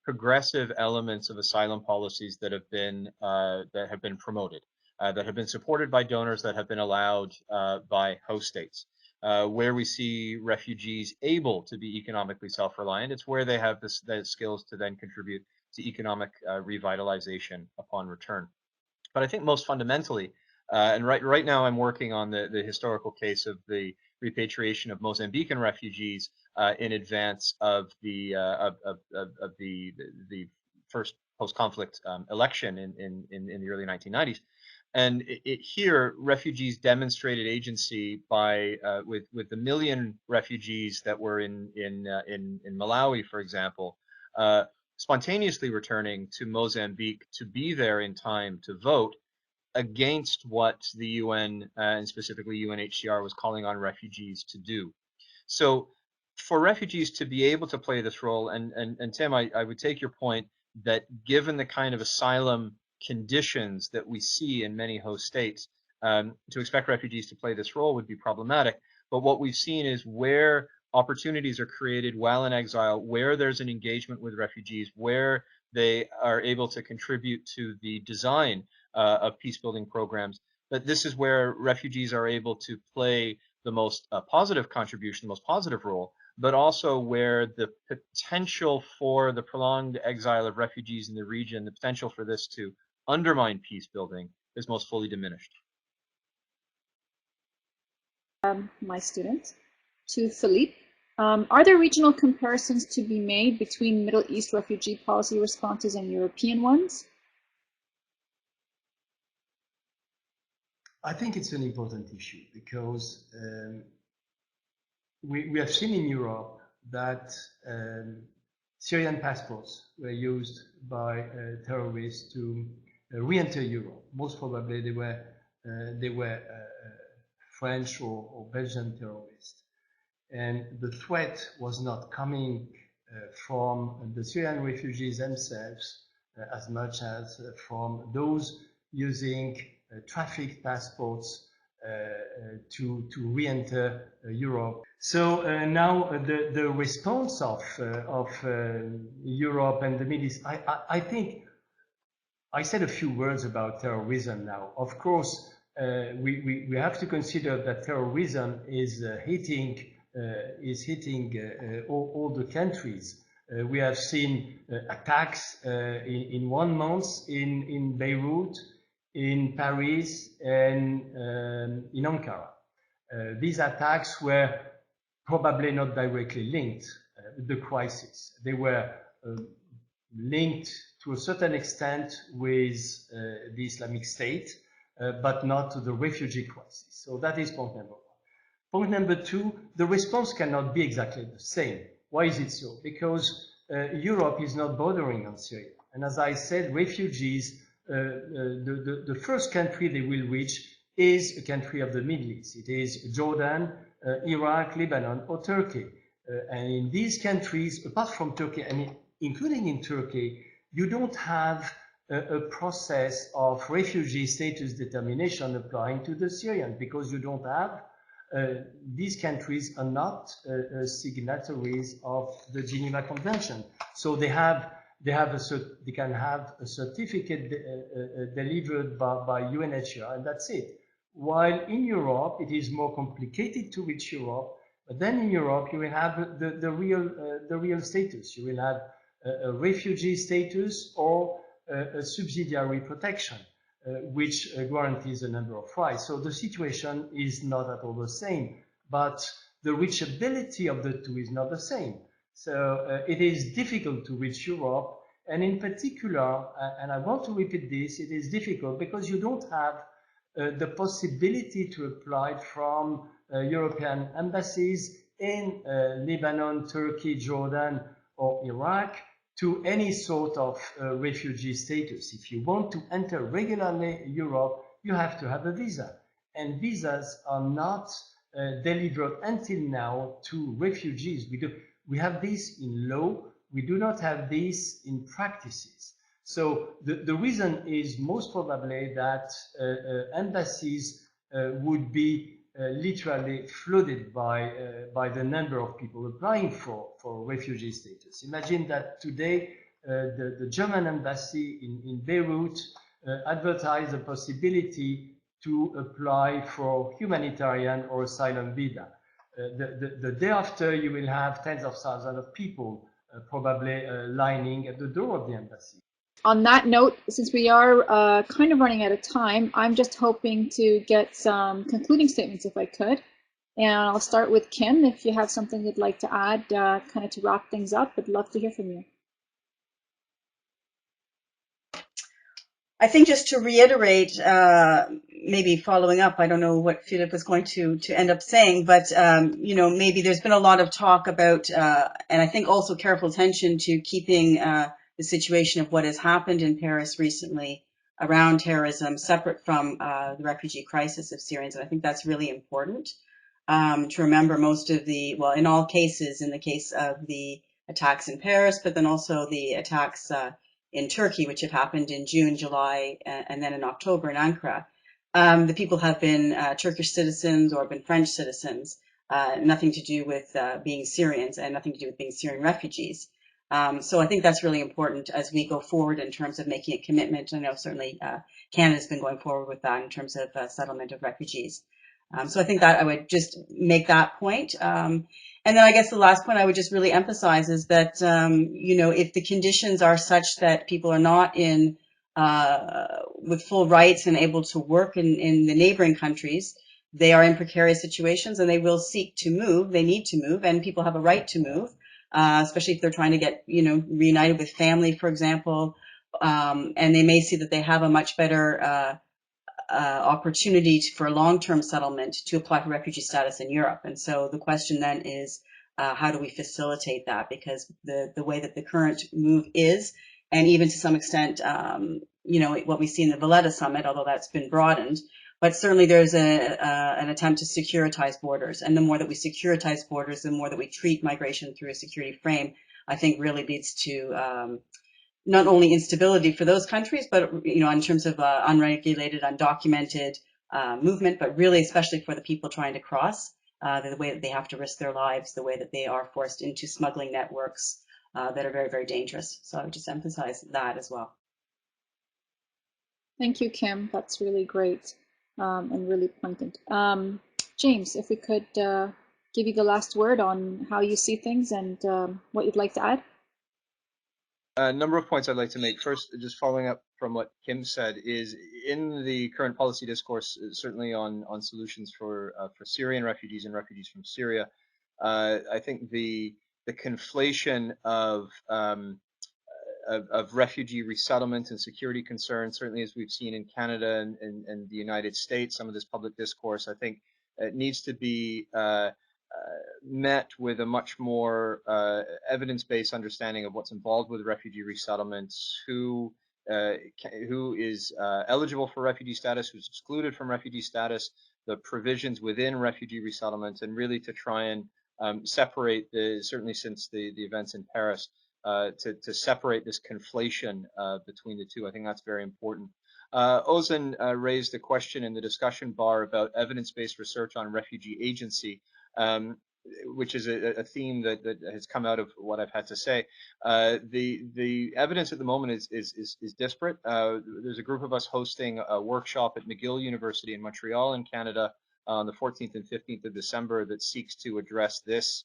progressive elements of asylum policies that have been promoted, that have been supported by donors, that have been allowed by host states. Where we see refugees able to be economically self-reliant, it's where they have the skills to then contribute to economic revitalization upon return. But I think most fundamentally, and right now I'm working on the historical case of the repatriation of Mozambican refugees in advance of the first post-conflict election in the early 1990s. And here, refugees demonstrated agency by with the million refugees that were in Malawi, for example, spontaneously returning to Mozambique to be there in time to vote against what the UN and specifically UNHCR was calling on refugees to do. So, for refugees to be able to play this role, and Tim, I would take your point that given the kind of asylum conditions that we see in many host states, to expect refugees to play this role would be problematic. But what we've seen is where opportunities are created while in exile, where there's an engagement with refugees, where they are able to contribute to the design of peace-building programs. But this is where refugees are able to play the most positive contribution, the most positive role, but also where the potential for the prolonged exile of refugees in the region, the potential for this to undermine peace-building is most fully diminished. My student, to Philippe. Are there regional comparisons to be made between Middle East refugee policy responses and European ones? I think it's an important issue because we have seen in Europe that Syrian passports were used by terrorists to re-enter Europe. Most probably they were French or Belgian terrorists. And the threat was not coming from the Syrian refugees themselves as much as from those using traffic passports to re-enter Europe. So now the response of Europe and the Middle East, I think I said a few words about terrorism now. Of course, we have to consider that terrorism is hitting all the countries. We have seen attacks in 1 month in Beirut, in Paris, and in Ankara. These attacks were probably not directly linked with the crisis. They were linked to a certain extent with the Islamic State, but not to the refugee crisis. So that is point number one. Point number two, the response cannot be exactly the same. Why is it so? Because Europe is not bordering on Syria. And as I said, refugees, the first country they will reach is a country of the Middle East. It is Jordan, Iraq, Lebanon, or Turkey. And in these countries, apart from Turkey, and including in Turkey, you don't have a process of refugee status determination applying to the Syrians because you don't have these countries are not signatories of the Geneva Convention, so they can have a certificate delivered by UNHCR, and that's it. While in Europe it is more complicated to reach Europe, but then in Europe you will have the real status. You will have a refugee status or a subsidiary protection. Which guarantees a number of rights. So the situation is not at all the same, but the reachability of the two is not the same. So it is difficult to reach Europe, and in particular, and I want to repeat this, it is difficult because you don't have the possibility to apply from European embassies in Lebanon, Turkey, Jordan, or Iraq to any sort of refugee status. If you want to enter regularly Europe, you have to have a visa. And visas are not delivered until now to refugees. We have this in law. We do not have this in practices. So the reason is most probably that embassies would be literally flooded by the number of people applying for refugee status. Imagine that today the German embassy in Beirut advertised the possibility to apply for humanitarian or asylum visa. The day after, you will have tens of thousands of people probably lining at the door of the embassy. On that note, since we are kind of running out of time, I'm just hoping to get some concluding statements if I could. And I'll start with Kim. If you have something you'd like to add kind of to wrap things up, I'd love to hear from you. I think just to reiterate, maybe following up, I don't know what Philippe was going to end up saying, but, you know, maybe there's been a lot of talk about, and I think also careful attention to keeping the situation of what has happened in Paris recently around terrorism separate from the refugee crisis of Syrians. And I think that's really important to remember most of the, well, in all cases, in the case of the attacks in Paris, but then also the attacks in Turkey, which had happened in June, July, and then in October in Ankara. The people have been Turkish citizens or been French citizens. nothing to do with being Syrians and nothing to do with being Syrian refugees. So I think that's really important as we go forward in terms of making a commitment. I know certainly Canada's been going forward with that in terms of settlement of refugees. So I think that I would just make that point. And then I guess the last point I would just really emphasize is that, if the conditions are such that people are not in with full rights and able to work in the neighboring countries, they are in precarious situations and they will seek to move. They need to move, and people have a right to move, especially if they're trying to get, reunited with family, for example. And they may see that they have a much better opportunity for long-term settlement to apply for refugee status in Europe. And so the question then is, how do we facilitate that? Because the way that the current move is, and even to some extent, what we see in the Valletta summit, although that's been broadened, but certainly there's an attempt to securitize borders. And the more that we securitize borders, the more that we treat migration through a security frame, I think really leads to not only instability for those countries, but in terms of unregulated, undocumented movement, but really especially for the people trying to cross, the way that they have to risk their lives, the way that they are forced into smuggling networks that are very, very dangerous. So I would just emphasize that as well. Thank you, Kim. That's really great and really pointed. James, if we could give you the last word on how you see things and what you'd like to add. A number of points I'd like to make. First, just following up from what Kim said, is in the current policy discourse, certainly on solutions for Syrian refugees and refugees from Syria, I think the conflation of refugee resettlement and security concerns, certainly as we've seen in Canada and the United States, some of this public discourse, I think it needs to be met with a much more evidence-based understanding of what's involved with refugee resettlements, who is eligible for refugee status, who's excluded from refugee status, the provisions within refugee resettlements, and really to try and separate certainly since the events in Paris, to separate this conflation between the two. I think that's very important. Ozan raised a question in the discussion bar about evidence-based research on refugee agency, which is a theme that has come out of what I've had to say. The evidence at the moment is disparate. There's a group of us hosting a workshop at McGill University in Montreal in Canada on the 14th and 15th of December that seeks to address this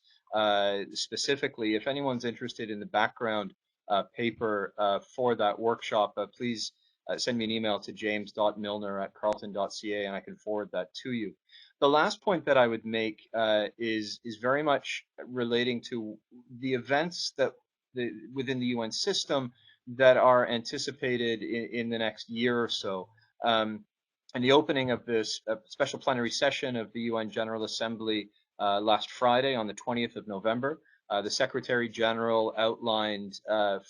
specifically. If anyone's interested in the background paper for that workshop, please send me an email to james.milner@carleton.ca and I can forward that to you. The last point that I would make is very much relating to the events that within the UN system that are anticipated in the next year or so. And the opening of this special plenary session of the UN General Assembly last Friday on the 20th of November, the Secretary General outlined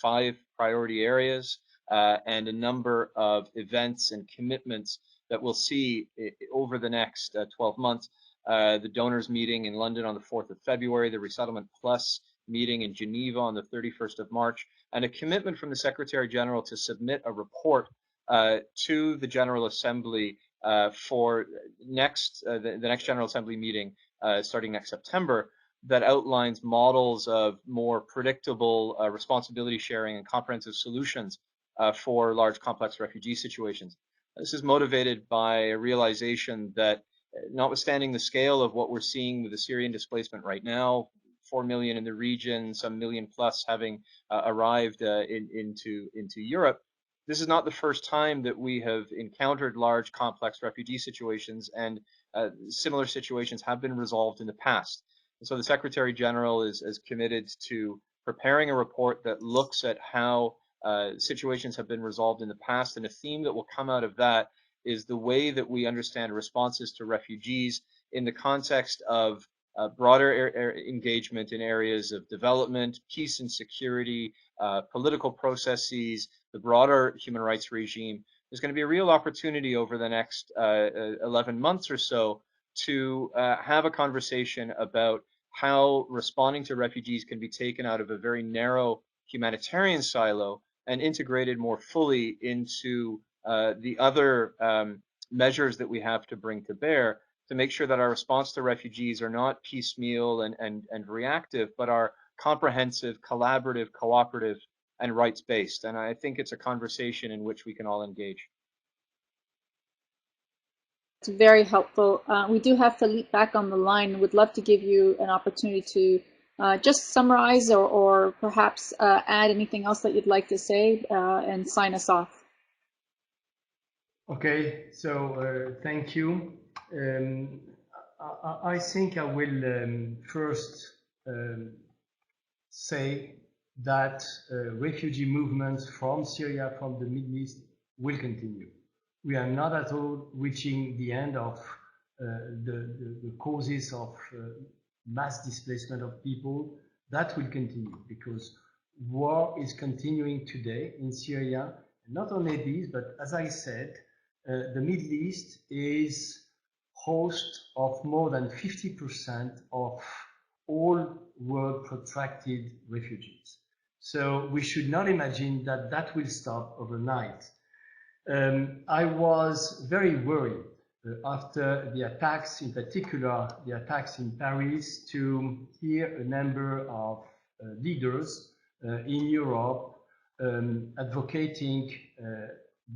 5 priority areas and a number of events and commitments that we'll see over the next 12 months. The donors meeting in London on the 4th of February, the Resettlement Plus meeting in Geneva on the 31st of March, and a commitment from the Secretary General to submit a report to the General Assembly for the next General Assembly meeting starting next September, that outlines models of more predictable responsibility sharing and comprehensive solutions for large complex refugee situations. This is motivated by a realization that notwithstanding the scale of what we're seeing with the Syrian displacement right now, 4 million in the region, some million plus having arrived into Europe, this is not the first time that we have encountered large complex refugee situations, and similar situations have been resolved in the past. And so the Secretary General is committed to preparing a report that looks at how situations have been resolved in the past, and a theme that will come out of that is the way that we understand responses to refugees in the context of broader engagement in areas of development, peace and security, political processes, the broader human rights regime. There's going to be a real opportunity over the next 11 months or so to have a conversation about how responding to refugees can be taken out of a very narrow humanitarian silo and integrated more fully into the other measures that we have to bring to bear to make sure that our response to refugees are not piecemeal and reactive, but are comprehensive, collaborative, cooperative, and rights-based. And I think it's a conversation in which we can all engage. It's very helpful. We do have Philippe back on the line. Would love to give you an opportunity to just summarize or perhaps add anything else that you'd like to say and sign us off. Okay, so thank you. I think I will first say that refugee movements from Syria, from the Middle East, will continue. We are not at all reaching the end of the causes of mass displacement of people. That will continue because war is continuing today in Syria. And not only these, but as I said, the Middle East is host of more than 50% of all world protracted refugees. So we should not imagine that that will stop overnight. I was very worried after the attacks, in particular the attacks in Paris, to hear a number of leaders in Europe advocating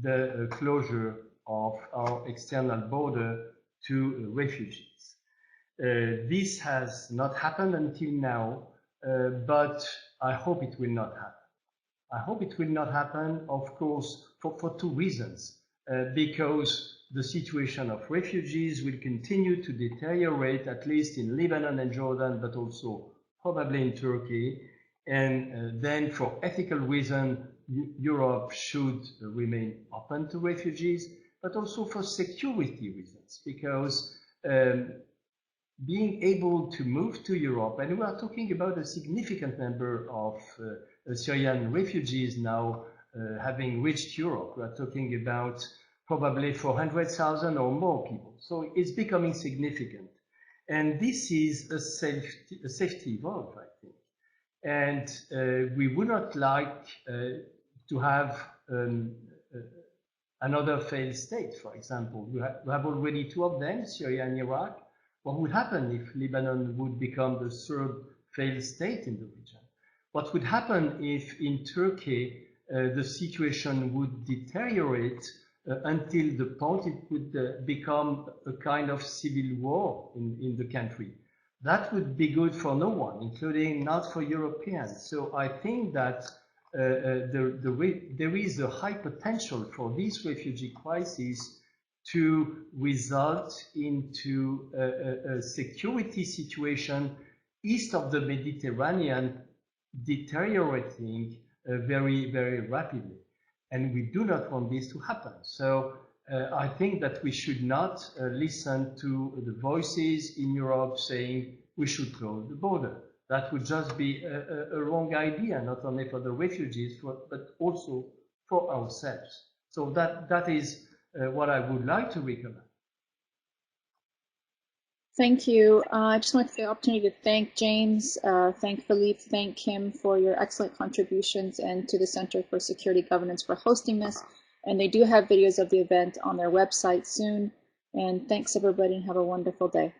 the closure of our external border to refugees. This has not happened until now, but I hope it will not happen. I hope it will not happen, of course, for two reasons. Because the situation of refugees will continue to deteriorate, at least in Lebanon and Jordan, but also probably in Turkey. And then for ethical reasons, Europe should remain open to refugees, but also for security reasons, because being able to move to Europe, and we are talking about a significant number of Syrian refugees now having reached Europe. We are talking about probably 400,000 or more people. So it's becoming significant. And this is a safety valve, I think. And we would not like to have another failed state, for example. We have already two of them, Syria and Iraq. What would happen if Lebanon would become the third failed state in the region? What would happen if in Turkey the situation would deteriorate until the point it would become a kind of civil war in the country? That would be good for no one, including not for Europeans. So I think that there is a high potential for this refugee crisis to result into a security situation east of the Mediterranean deteriorating very, very rapidly. And we do not want this to happen. So I think that we should not listen to the voices in Europe saying we should close the border. That would just be a wrong idea, not only for the refugees, but also for ourselves. So that is what I would like to recommend. Thank you. I just want to take the opportunity to thank James, thank Philippe, thank Kim for your excellent contributions, and to the Center for Security Governance for hosting this. And they do have videos of the event on their website soon. And thanks everybody, and have a wonderful day.